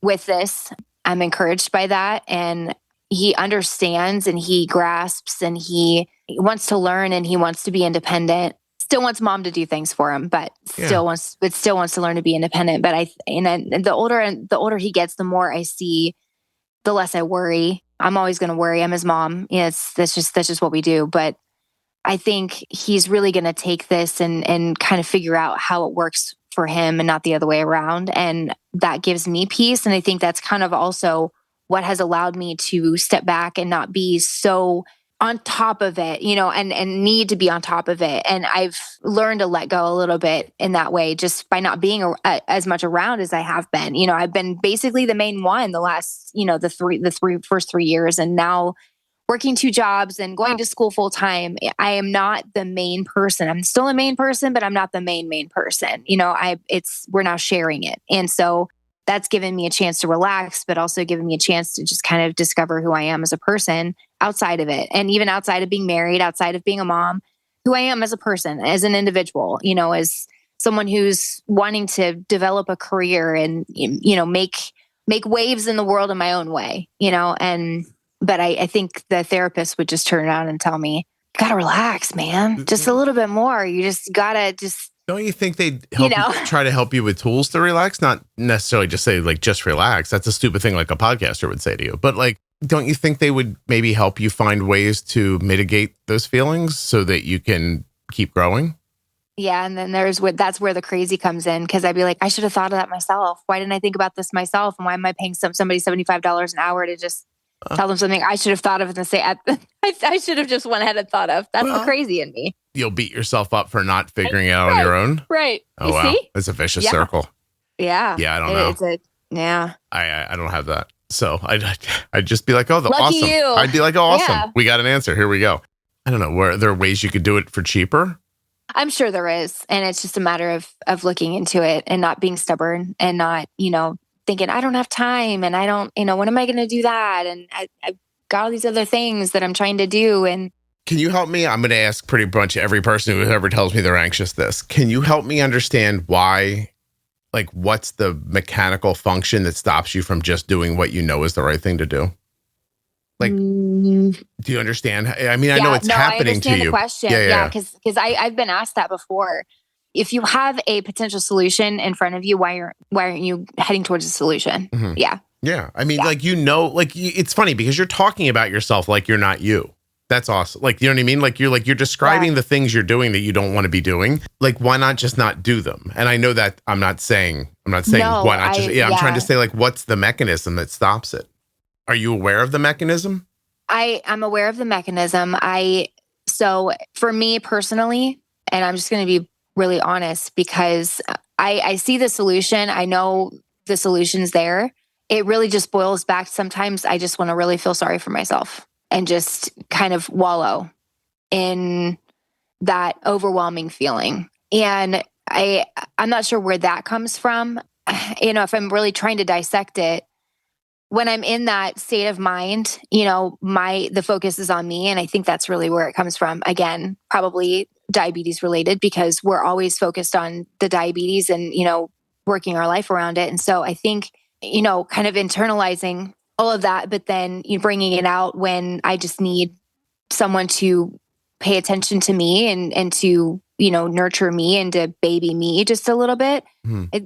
Speaker 2: with this. I'm encouraged by that. And he understands and he grasps and he wants to learn and he wants to be independent. Still wants mom to do things for him, but still wants to learn to be independent. But the older he gets, the more I see, the less I worry. I'm always going to worry. I'm his mom. That's just what we do. But I think he's really going to take this and kind of figure out how it works for him and not the other way around. And that gives me peace. And I think that's kind of also what has allowed me to step back and not be so on top of it, and need to be on top of it. And I've learned to let go a little bit in that way, just by not being as much around as I have been. I've been basically the main one the last, the first 3 years, and now working 2 jobs and going to school full time. I am not the main person. I'm still a main person, but I'm not the main person. We're now sharing it. And so that's given me a chance to relax, but also given me a chance to just kind of discover who I am as a person outside of it. And even outside of being married, outside of being a mom, who I am as a person, as an individual, as someone who's wanting to develop a career and, make waves in the world in my own way, but I think the therapist would just turn around and tell me, you gotta relax, man, just a little bit more. You just gotta
Speaker 1: Don't you think they'd try to help you with tools to relax? Not necessarily just say just relax. That's a stupid thing like a podcaster would say to you. But don't you think they would maybe help you find ways to mitigate those feelings so that you can keep growing?
Speaker 2: Yeah. And then that's where the crazy comes in. Cause I'd be like, I should have thought of that myself. Why didn't I think about this myself? And why am I paying somebody $75 an hour to just tell them something I should have thought of and say, I should have just went ahead and thought of. That's the crazy in me.
Speaker 1: You'll beat yourself up for not figuring it out on your own.
Speaker 2: Right.
Speaker 1: Oh, wow. See? It's a vicious circle.
Speaker 2: Yeah.
Speaker 1: Yeah. I don't know. I don't have that. So I'd just be like, oh,
Speaker 2: Lucky
Speaker 1: awesome.
Speaker 2: You.
Speaker 1: I'd be like, oh, awesome. We got an answer. Here we go. I don't know. Were there ways you could do it for cheaper?
Speaker 2: I'm sure there is. And it's just a matter of looking into it and not being stubborn and not, thinking I don't have time and I don't, when am I going to do that? And I've got all these other things that I'm trying to do. And
Speaker 1: can you help me? I'm going to ask pretty much every person who ever tells me they're anxious this. Can you help me understand why, what's the mechanical function that stops you from just doing what you know is the right thing to do? Do you understand? I mean, I know it's happening to you. I understand the question.
Speaker 2: Yeah. Because I've been asked that before. If you have a potential solution in front of you, why aren't you heading towards a solution? Mm-hmm. Yeah.
Speaker 1: Yeah. I mean, it's funny because you're talking about yourself like you're not you. That's awesome. You know what I mean? You're describing the things you're doing that you don't want to be doing. Why not just not do them? And I know that I'm not saying why not just, I'm trying to say what's the mechanism that stops it? Are you aware of the mechanism?
Speaker 2: I'm aware of the mechanism. So for me personally, and I'm just going to be really honest because I see the solution. I know the solution's there. It really just boils back. Sometimes I just want to really feel sorry for myself and just kind of wallow in that overwhelming feeling. And I'm not sure where that comes from. If I'm really trying to dissect it, when I'm in that state of mind, the focus is on me. And I think that's really where it comes from. Again, probably diabetes related because we're always focused on the diabetes and, working our life around it. And so I think, kind of internalizing all of that, but then you bringing it out when I just need someone to pay attention to me and to, nurture me and to baby me just a little bit.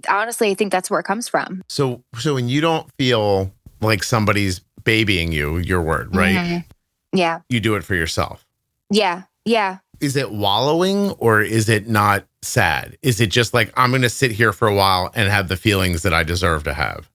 Speaker 2: Honestly, I think that's where it comes from.
Speaker 1: So when you don't feel like somebody's babying you, your word, right?
Speaker 2: Mm-hmm. Yeah.
Speaker 1: You do it for yourself.
Speaker 2: Yeah. Yeah.
Speaker 1: Is it wallowing or is it not sad? Is it just I'm going to sit here for a while and have the feelings that I deserve to have?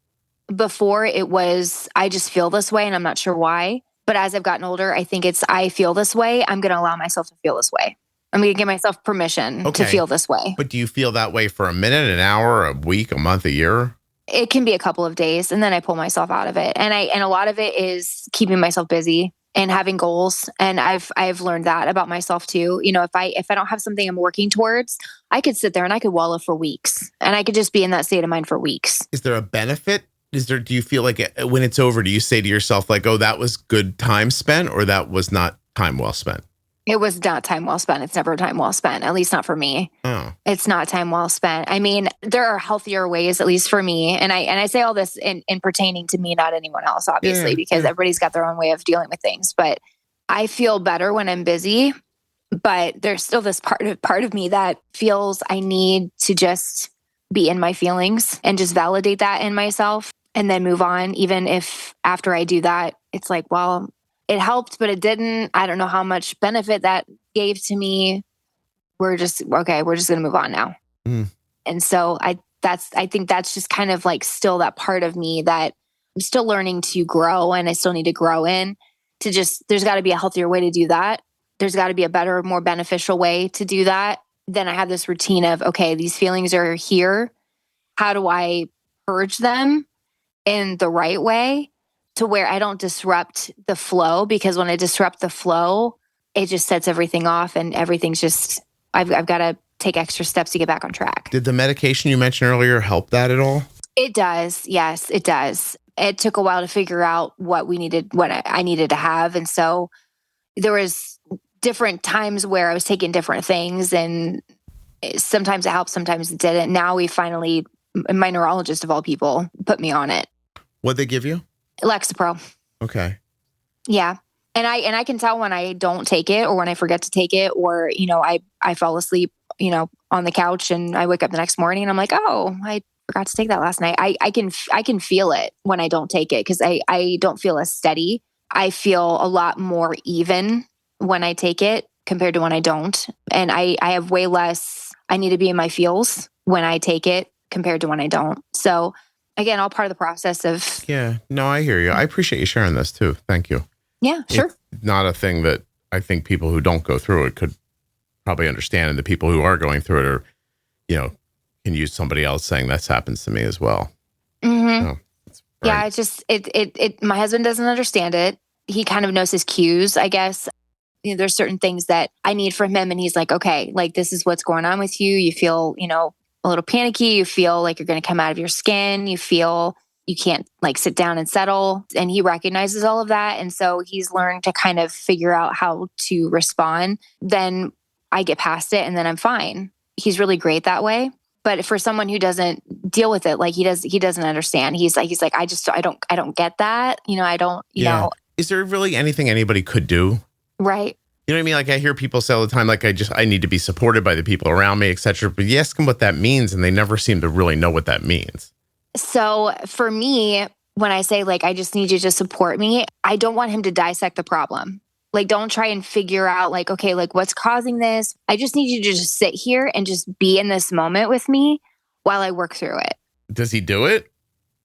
Speaker 2: Before it was, I just feel this way and I'm not sure why. But as I've gotten older, I think I feel this way. I'm going to allow myself to feel this way. I'm going to give myself permission to feel this way.
Speaker 1: But do you feel that way for a minute, an hour, a week, a month, a year?
Speaker 2: It can be a couple of days and then I pull myself out of it. And a lot of it is keeping myself busy and having goals. And I've learned that about myself too. If I don't have something I'm working towards, I could sit there and I could wallow for weeks and I could just be in that state of mind for weeks.
Speaker 1: Is there a benefit? Do you feel when it's over, do you say to yourself oh, that was good time spent or that was not time well spent?
Speaker 2: It was not time well spent. It's never time well spent, at least not for me.
Speaker 1: Oh.
Speaker 2: It's not time well spent. I mean, there are healthier ways, at least for me. And I say all this in pertaining to me, not anyone else, obviously, because everybody's got their own way of dealing with things. But I feel better when I'm busy, but there's still this part of me that feels I need to just be in my feelings and just validate that in myself and then move on. Even if after I do that, it's like, well, it helped, but it didn't. I don't know how much benefit that gave to me. We're just going to move on now. Mm. And so I think that's just kind of like still that part of me that I'm still learning to grow and I still need to grow in to just, there's got to be a healthier way to do that. There's got to be a better, more beneficial way to do that. Then I have this routine of, okay, these feelings are here. How do I purge them in the right way to where I don't disrupt the flow? Because when I disrupt the flow, it just sets everything off and everything's just, I've got to take extra steps to get back on track.
Speaker 1: Did the medication you mentioned earlier help that at all?
Speaker 2: It does. Yes, it does. It took a while to figure out what I needed to have. And so there was different times where I was taking different things and sometimes it helped, sometimes it didn't. Now we finally, my neurologist of all people, put me on it.
Speaker 1: What'd they give you?
Speaker 2: Lexapro.
Speaker 1: Okay.
Speaker 2: Yeah. And I can tell when I don't take it or when I forget to take it or, I fall asleep, on the couch and I wake up the next morning and I'm like, oh, I forgot to take that last night. I can feel it when I don't take it because I don't feel as steady. I feel a lot more even when I take it compared to when I don't. And I have way less, I need to be in my feels when I take it compared to when I don't. So again, all part of the process of.
Speaker 1: Yeah, no, I hear you. I appreciate you sharing this too. Thank you.
Speaker 2: Yeah, sure.
Speaker 1: It's not a thing that I think people who don't go through it could probably understand. And the people who are going through it are, can use somebody else saying this happens to me as well.
Speaker 2: Mm-hmm. So, yeah, it's just, my husband doesn't understand it. He kind of knows his cues, I guess. There's certain things that I need from him. And he's like, okay, like this is what's going on with you. You feel, a little panicky. You feel like you're going to come out of your skin. You feel you can't like sit down and settle. And he recognizes all of that. And so he's learned to kind of figure out how to respond. Then I get past it and then I'm fine. He's really great that way. But for someone who doesn't deal with it, like he doesn't understand. He's like, I don't get that. I don't, know.
Speaker 1: Is there really anything anybody could do?
Speaker 2: Right.
Speaker 1: You know what I mean? Like I hear people say all the time, like I need to be supported by the people around me, et cetera. But you ask them what that means and they never seem to really know what that means.
Speaker 2: So for me, when I say like, I just need you to support me, I don't want him to dissect the problem. Like, don't try and figure out like, okay, like what's causing this? I just need you to just sit here and just be in this moment with me while I work through it.
Speaker 1: Does he do it?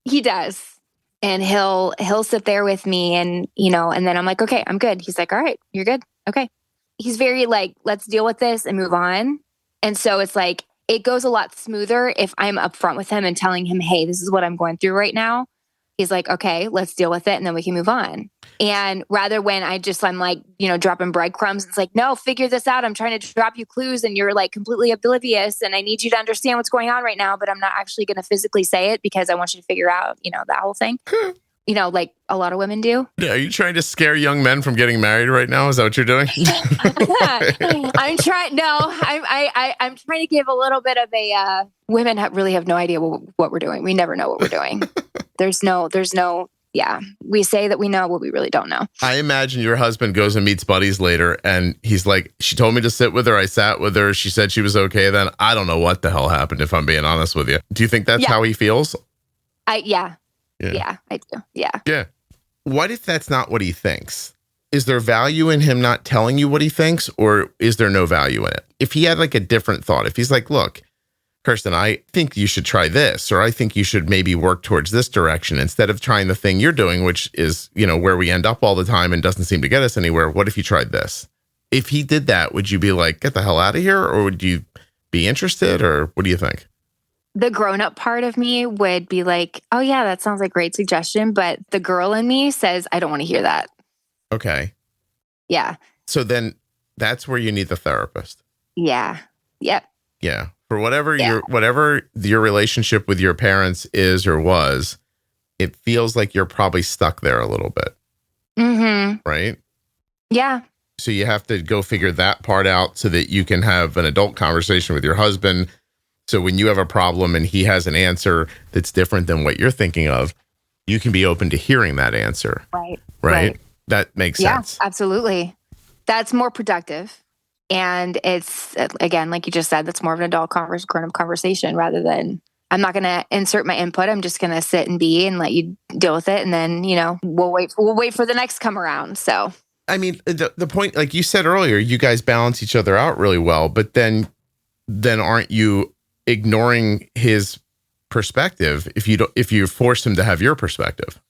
Speaker 2: He does. And he'll sit there with me and, and then I'm like, okay, I'm good. He's like, all right, you're good. Okay. He's very like, let's deal with this and move on. And so it's like, it goes a lot smoother if I'm upfront with him and telling him, hey, this is what I'm going through right now. He's like, okay, let's deal with it. And then we can move on. And rather when I'm like, dropping breadcrumbs, it's like, no, figure this out. I'm trying to drop you clues and you're like completely oblivious. And I need you to understand what's going on right now, but I'm not actually going to physically say it because I want you to figure out, that whole thing. Like a lot of women do.
Speaker 1: Are you trying to scare young men from getting married right now? Is that what you're doing?
Speaker 2: I'm trying to give a little bit of a, women really have no idea what we're doing. We never know what we're doing. There's no, yeah. We say that we know what we really don't know.
Speaker 1: I imagine your husband goes and meets buddies later and he's like, she told me to sit with her. I sat with her. She said she was okay. Then I don't know what the hell happened, if I'm being honest with you. Do you think that's how he feels?
Speaker 2: Yeah, I do. Yeah.
Speaker 1: Yeah. What if that's not what he thinks? Is there value in him not telling you what he thinks, or is there no value in it? If he had like a different thought, if he's like, look, Kristen, I think you should try this, or I think you should maybe work towards this direction instead of trying the thing you're doing, which is, where we end up all the time and doesn't seem to get us anywhere. What if you tried this? If he did that, would you be like, get the hell out of here? Or would you be interested? Or what do you think?
Speaker 2: The grown-up part of me would be like, oh yeah, that sounds like a great suggestion. But the girl in me says, I don't want to hear that.
Speaker 1: Okay.
Speaker 2: Yeah.
Speaker 1: So then that's where you need the therapist.
Speaker 2: Yeah. Yep.
Speaker 1: Yeah. For whatever your relationship with your parents is or was, it feels like you're probably stuck there a little bit.
Speaker 2: Mm-hmm.
Speaker 1: Right?
Speaker 2: Yeah.
Speaker 1: So you have to go figure that part out so that you can have an adult conversation with your husband. So when you have a problem and he has an answer that's different than what you're thinking of, you can be open to hearing that answer. Right? That makes sense.
Speaker 2: Yeah, absolutely. That's more productive. And it's, again, like you just said, that's more of an adult grown-up conversation rather than, I'm not going to insert my input. I'm just going to sit and be and let you deal with it. And then, we'll wait for the next come around. So,
Speaker 1: I mean, the point, like you said earlier, you guys balance each other out really well, but then aren't you ignoring his perspective if you force him to have your perspective?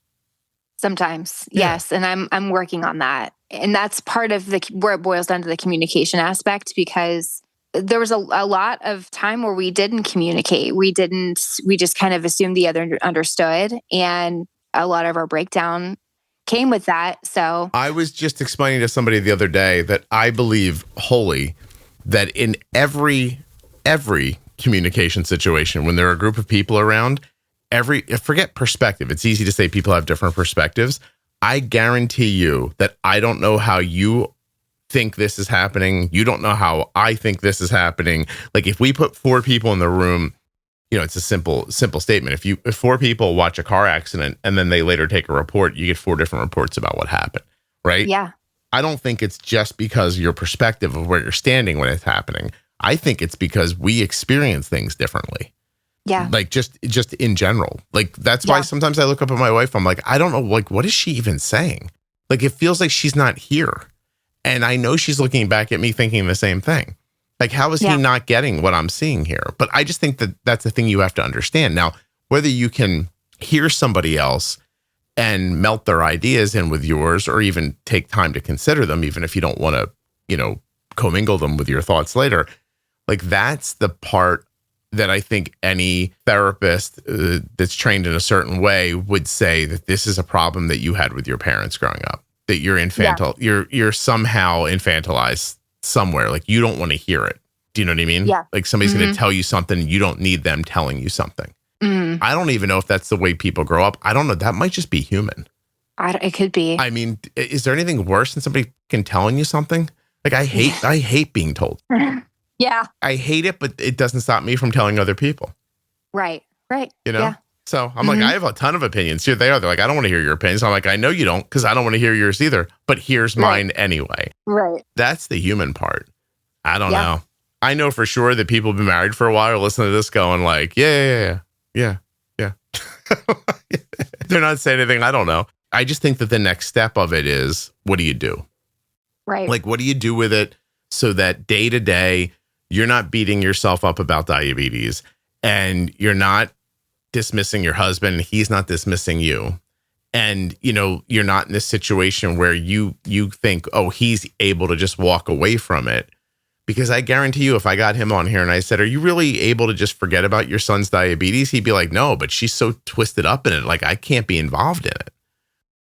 Speaker 2: Sometimes, yes. And I'm working on that. And that's part of where it boils down to the communication aspect, because there was a lot of time where we didn't communicate. We just kind of assumed the other understood. And a lot of our breakdown came with that. So
Speaker 1: I was just explaining to somebody the other day that I believe wholly that in every communication situation, when there are a group of people around, forget perspective. It's easy to say people have different perspectives. I guarantee you that I don't know how you think this is happening. You don't know how I think this is happening. Like if we put 4 people in the room, it's a simple statement. If 4 people watch a car accident and then they later take a report, you get 4 different reports about what happened, right?
Speaker 2: Yeah.
Speaker 1: I don't think it's just because of your perspective of where you're standing when it's happening. I think it's because we experience things differently.
Speaker 2: Yeah.
Speaker 1: Like just in general. Like that's why sometimes I look up at my wife, I'm like, I don't know, like what is she even saying? Like it feels like she's not here. And I know she's looking back at me thinking the same thing. Like, how is he not getting what I'm seeing here? But I just think that that's the thing you have to understand. Now, whether you can hear somebody else and melt their ideas in with yours, or even take time to consider them, even if you don't want to, commingle them with your thoughts later, like that's the part that I think any therapist that's trained in a certain way would say that this is a problem that you had with your parents growing up, that you're you're somehow infantilized somewhere. Like you don't want to hear it. Do you know what I mean?
Speaker 2: Yeah.
Speaker 1: Like somebody's going to tell you something. You don't need them telling you something.
Speaker 2: Mm-hmm.
Speaker 1: I don't even know if that's the way people grow up. I don't know. That might just be human.
Speaker 2: It could be.
Speaker 1: I mean, is there anything worse than somebody telling you something? Like I hate being told.
Speaker 2: Yeah.
Speaker 1: I hate it, but it doesn't stop me from telling other people.
Speaker 2: Right.
Speaker 1: Yeah. So I'm like, I have a ton of opinions. Here they are. They're like, I don't want to hear your opinions. I'm like, I know you don't, because I don't want to hear yours either. But here's mine anyway.
Speaker 2: Right.
Speaker 1: That's the human part. I don't know. I know for sure that people have been married for a while listen to this going like, yeah. They're not saying anything. I don't know. I just think that the next step of it is, what do you do?
Speaker 2: Right.
Speaker 1: Like, what do you do with it so that day to day, you're not beating yourself up about diabetes and you're not dismissing your husband, he's not dismissing you. And, you're not in this situation where you think, oh, he's able to just walk away from it. Because I guarantee you, if I got him on here and I said, are you really able to just forget about your son's diabetes? He'd be like, no, but she's so twisted up in it. Like, I can't be involved in it.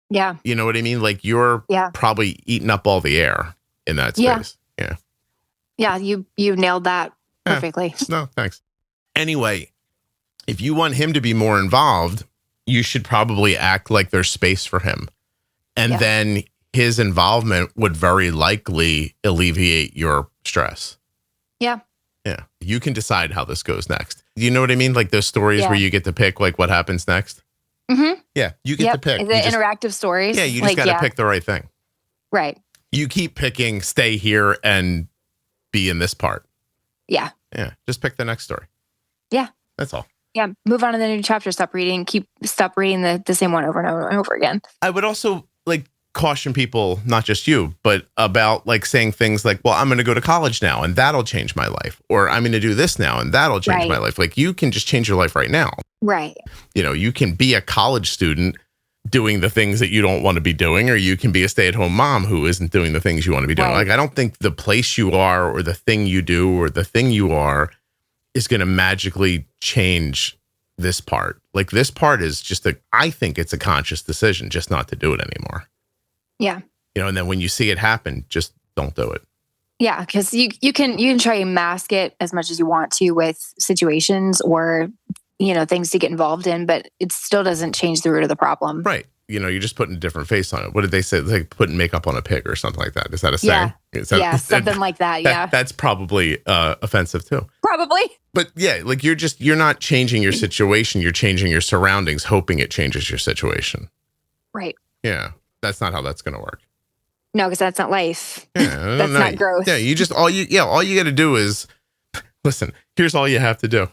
Speaker 2: Yeah.
Speaker 1: You know what I mean? Like, you're probably eating up all the air in that space. Yeah.
Speaker 2: Yeah. You nailed that perfectly.
Speaker 1: No, thanks. Anyway, if you want him to be more involved, you should probably act like there's space for him. And then his involvement would very likely alleviate your stress. Yeah. You can decide how this goes next. You know what I mean? Like those stories where you get to pick like what happens next.
Speaker 2: Mm-hmm.
Speaker 1: Yeah. You get to pick.
Speaker 2: The interactive stories.
Speaker 1: Yeah. You just got to pick the right thing.
Speaker 2: Right.
Speaker 1: You keep picking, stay here and be in this part.
Speaker 2: Yeah.
Speaker 1: Yeah. Just pick the next story.
Speaker 2: Yeah.
Speaker 1: That's all.
Speaker 2: Yeah. Move on to the new chapter. Stop reading the same one over and over and over again.
Speaker 1: I would also caution people, not just you, but about saying things like, well, I'm going to go to college now and that'll change my life. Or I'm going to do this now and that'll change my life. Like you can just change your life right now.
Speaker 2: Right.
Speaker 1: You can be a college student doing the things that you don't want to be doing, or you can be a stay-at-home mom who isn't doing the things you want to be doing. Like, I don't think the place you are or the thing you do or the thing you are is going to magically change this part. Like this part is just I think it's a conscious decision just not to do it anymore.
Speaker 2: Yeah.
Speaker 1: And then when you see it happen, just don't do it.
Speaker 2: Yeah. Cause you can try and mask it as much as you want to with situations or, things to get involved in, but it still doesn't change the root of the problem.
Speaker 1: Right. you're just putting a different face on it. What did they say? Like putting makeup on a pig or something like that. Is that a saying?
Speaker 2: Yeah, something like that. Yeah.
Speaker 1: That's probably offensive too.
Speaker 2: Probably.
Speaker 1: But yeah, like you're not changing your situation. You're changing your surroundings, hoping it changes your situation.
Speaker 2: Right.
Speaker 1: Yeah. That's not how that's going to work.
Speaker 2: No, because that's not life.
Speaker 1: Yeah,
Speaker 2: that's not growth.
Speaker 1: Yeah. All you got to do is listen, here's all you have to do.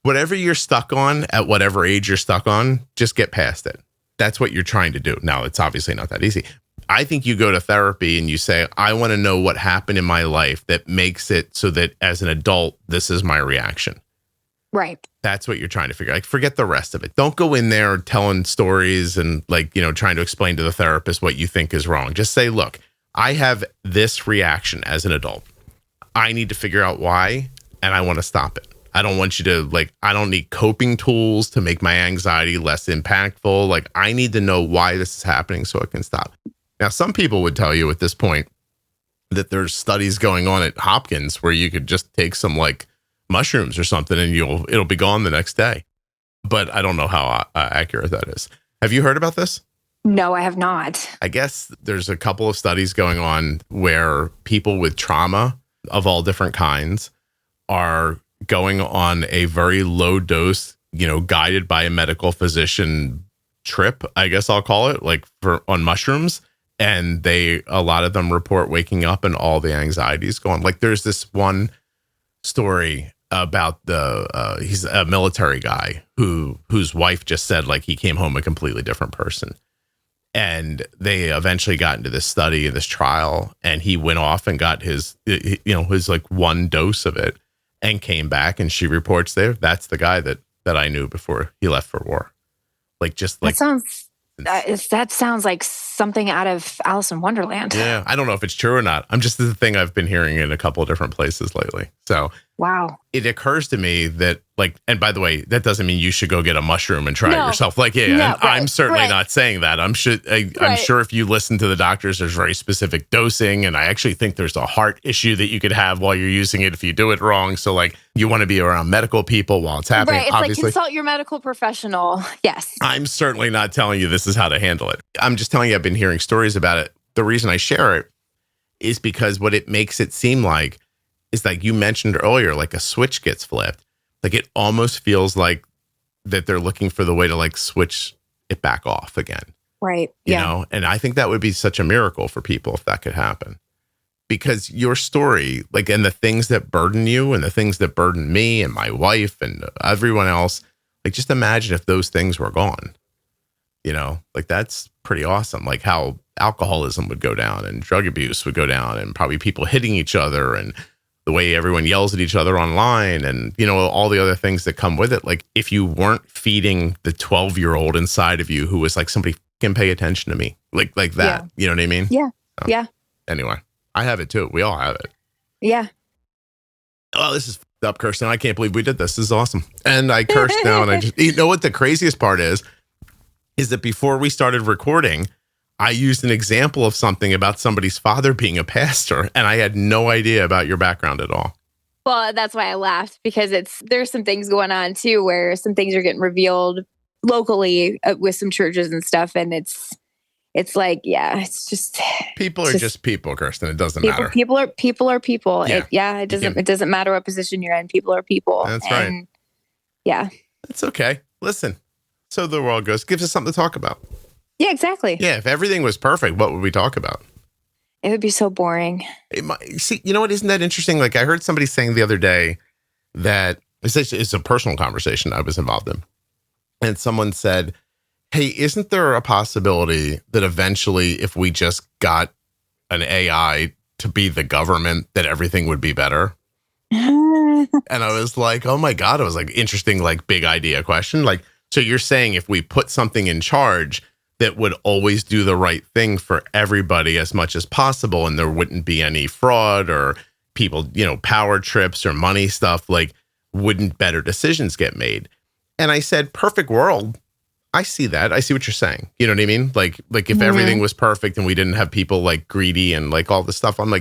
Speaker 1: Whatever you're stuck on at whatever age you're stuck on, just get past it. That's what you're trying to do. Now, it's obviously not that easy. I think you go to therapy and you say, I want to know what happened in my life that makes it so that as an adult, this is my reaction.
Speaker 2: Right.
Speaker 1: That's what you're trying to figure out. Like, forget the rest of it. Don't go in there telling stories and trying to explain to the therapist what you think is wrong. Just say, look, I have this reaction as an adult. I need to figure out why, and I want to stop it. I don't want you to I don't need coping tools to make my anxiety less impactful. I need to know why this is happening so it can stop. Now, some people would tell you at this point that there's studies going on at Hopkins where you could just take some mushrooms or something and it'll be gone the next day. But I don't know how accurate that is. Have you heard about this?
Speaker 2: No, I have not.
Speaker 1: I guess there's a couple of studies going on where people with trauma of all different kinds are going on a very low dose, guided by a medical physician trip, I guess I'll call it, on mushrooms. And a lot of them report waking up and all the anxiety's gone. There's this one story about he's a military guy whose wife just said we came home a completely different person. And they eventually got into this study, this trial, and he went off and got his one dose of it. And came back, and she reports that's the guy that I knew before he left for war.
Speaker 2: That sounds like something out of Alice in Wonderland.
Speaker 1: Yeah, I don't know if it's true or not. This is the thing I've been hearing in a couple of different places lately. So
Speaker 2: wow,
Speaker 1: it occurs to me that and by the way, that doesn't mean you should go get a mushroom and try it yourself. I'm certainly not saying that. I'm sure if you listen to the doctors, there's very specific dosing, and I actually think there's a heart issue that you could have while you're using it if you do it wrong. So you want to be around medical people while it's happening.
Speaker 2: Right, it's
Speaker 1: obviously.
Speaker 2: Consult your medical professional. Yes.
Speaker 1: I'm certainly not telling you this is how to handle it. I'm just telling you I've been hearing stories about it. The reason I share it is because what it makes it seem like is you mentioned earlier, a switch gets flipped. It almost feels like that they're looking for the way to switch it back off again.
Speaker 2: Right.
Speaker 1: You know, and I think that would be such a miracle for people if that could happen. Because your story, and the things that burden you and the things that burden me and my wife and everyone else, just imagine if those things were gone. That's pretty awesome. How alcoholism would go down and drug abuse would go down and probably people hitting each other and the way everyone yells at each other online and, all the other things that come with it. If you weren't feeding the 12-year-old inside of you who was somebody can pay attention to me, like that,
Speaker 2: yeah.
Speaker 1: You know what I mean?
Speaker 2: Yeah.
Speaker 1: So,
Speaker 2: yeah.
Speaker 1: Anyway, I have it too. We all have it.
Speaker 2: Yeah.
Speaker 1: Oh, this is f***ed up, Kirsten. I can't believe we did this. This is awesome. And I cursed now and I just, you know what the craziest part is that before we started recording, I used an example of something about somebody's father being a pastor, and I had no idea about your background at all.
Speaker 2: Well, that's why I laughed, because there's some things going on too, where some things are getting revealed locally with some churches and stuff, and it's it's just
Speaker 1: people are just people, Kristen. It doesn't matter.
Speaker 2: People are people.
Speaker 1: Yeah.
Speaker 2: It doesn't matter what position you're in. People are people.
Speaker 1: That's right.
Speaker 2: Yeah,
Speaker 1: it's okay. Listen, so the world goes. Gives us something to talk about.
Speaker 2: Yeah, exactly.
Speaker 1: Yeah, if everything was perfect, what would we talk about?
Speaker 2: It would be so boring.
Speaker 1: See, you know what? Isn't that interesting? I heard somebody saying the other day that it's a personal conversation I was involved in. And someone said, hey, isn't there a possibility that eventually if we just got an AI to be the government, that everything would be better? And I was like, oh my God. It was interesting, big idea question. So you're saying if we put something in charge that would always do the right thing for everybody as much as possible, and there wouldn't be any fraud or people, power trips or money stuff, wouldn't better decisions get made? And I said, perfect world. I see that. I see what you're saying. You know what I mean? If everything was perfect and we didn't have people greedy and all this stuff, I'm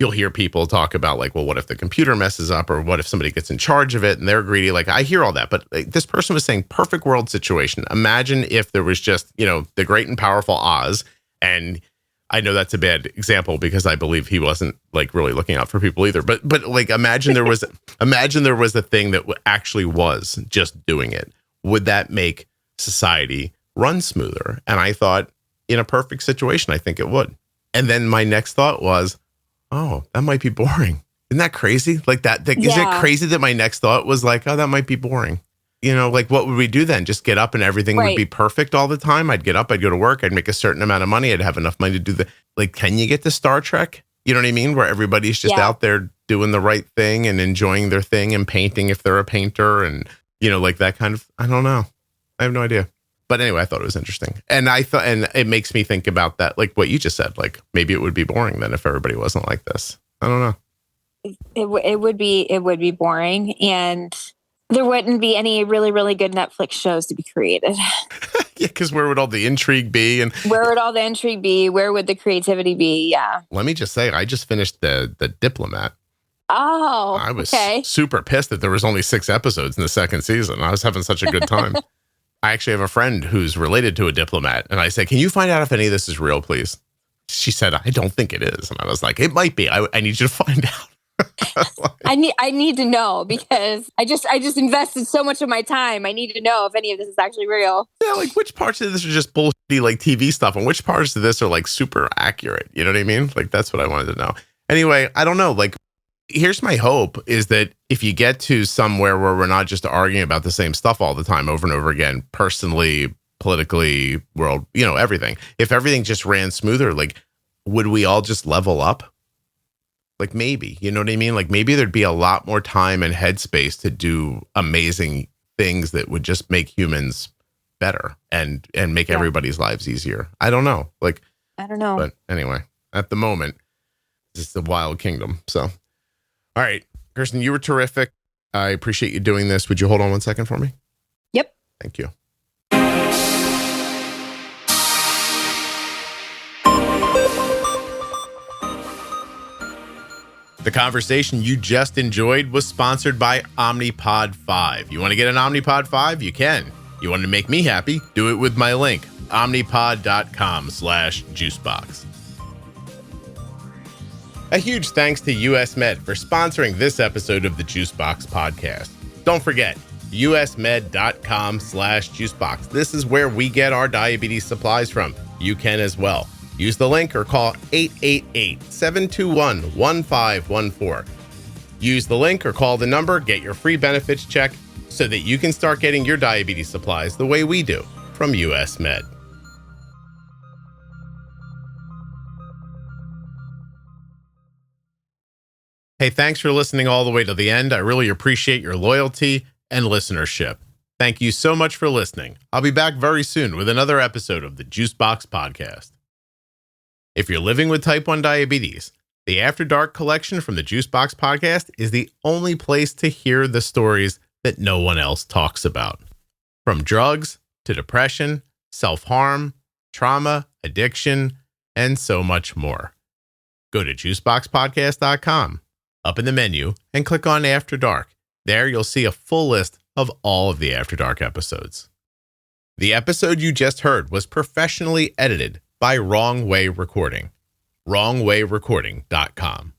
Speaker 1: you'll hear people talk about like, well, what if the computer messes up, or what if somebody gets in charge of it and they're greedy? Like, I hear all that, but like, this person was saying perfect world situation. Imagine if there was just, the great and powerful Oz. And I know that's a bad example because I believe he wasn't like really looking out for people either. But like, imagine there was a thing that actually was just doing it. Would that make society run smoother? And I thought, in a perfect situation, I think it would. And then my next thought was, oh, that might be boring. Isn't that crazy? Like that isn't it crazy that my next thought was like, oh, that might be boring. Like what would we do then? Just get up and everything would be perfect all the time? I'd get up, I'd go to work, I'd make a certain amount of money, I'd have enough money to do like, can you get to Star Trek? You know what I mean? Where everybody's just out there doing the right thing and enjoying their thing and painting if they're a painter and, like that kind of, I don't know. I have no idea. But anyway, I thought it was interesting. And and it makes me think about that, like what you just said, like maybe it would be boring then if everybody wasn't like this. I don't know.
Speaker 2: It would be boring, and there wouldn't be any really, really good Netflix shows to be created.
Speaker 1: Yeah, because where would all the intrigue be? And
Speaker 2: where would all the intrigue be? Where would the creativity be? Yeah.
Speaker 1: Let me just say, I just finished the Diplomat.
Speaker 2: Oh,
Speaker 1: I was super pissed that there was only 6 episodes in the second season. I was having such a good time. I actually have a friend who's related to a diplomat. And I said, can you find out if any of this is real, please? She said, I don't think it is. And I was like, it might be. I need you to find out.
Speaker 2: I need to know because I just invested so much of my time. I need to know if any of this is actually real.
Speaker 1: Yeah, like which parts of this are just bullshitty like TV stuff and which parts of this are like super accurate. You know what I mean? Like that's what I wanted to know. Anyway, I don't know. Like here's my hope is that if you get to somewhere where we're not just arguing about the same stuff all the time over and over again, personally, politically, world, everything. If everything just ran smoother, like, would we all just level up? Like maybe, you know what I mean? Like maybe there'd be a lot more time and headspace to do amazing things that would just make humans better and make everybody's lives easier. I don't know. Like,
Speaker 2: I don't know.
Speaker 1: But anyway, at the moment, it's the wild kingdom. So. All right, Kristen, you were terrific. I appreciate you doing this. Would you hold on 1 second for me?
Speaker 2: Yep.
Speaker 1: Thank you. The conversation you just enjoyed was sponsored by Omnipod 5. You want to get an Omnipod 5? You can. You want to make me happy? Do it with my link, omnipod.com/juicebox. A huge thanks to US Med for sponsoring this episode of the Juicebox Podcast. Don't forget, usmed.com/juicebox. This is where we get our diabetes supplies from. You can as well. Use the link or call 888-721-1514. Use the link or call the number, get your free benefits check so that you can start getting your diabetes supplies the way we do from US Med. Hey, thanks for listening all the way to the end. I really appreciate your loyalty and listenership. Thank you so much for listening. I'll be back very soon with another episode of the Juicebox Podcast. If you're living with type 1 diabetes, the After Dark collection from the Juicebox Podcast is the only place to hear the stories that no one else talks about. From drugs to depression, self-harm, trauma, addiction, and so much more. Go to juiceboxpodcast.com. Up in the menu and click on After Dark. There you'll see a full list of all of the After Dark episodes. The episode you just heard was professionally edited by Wrong Way Recording. wrongwayrecording.com.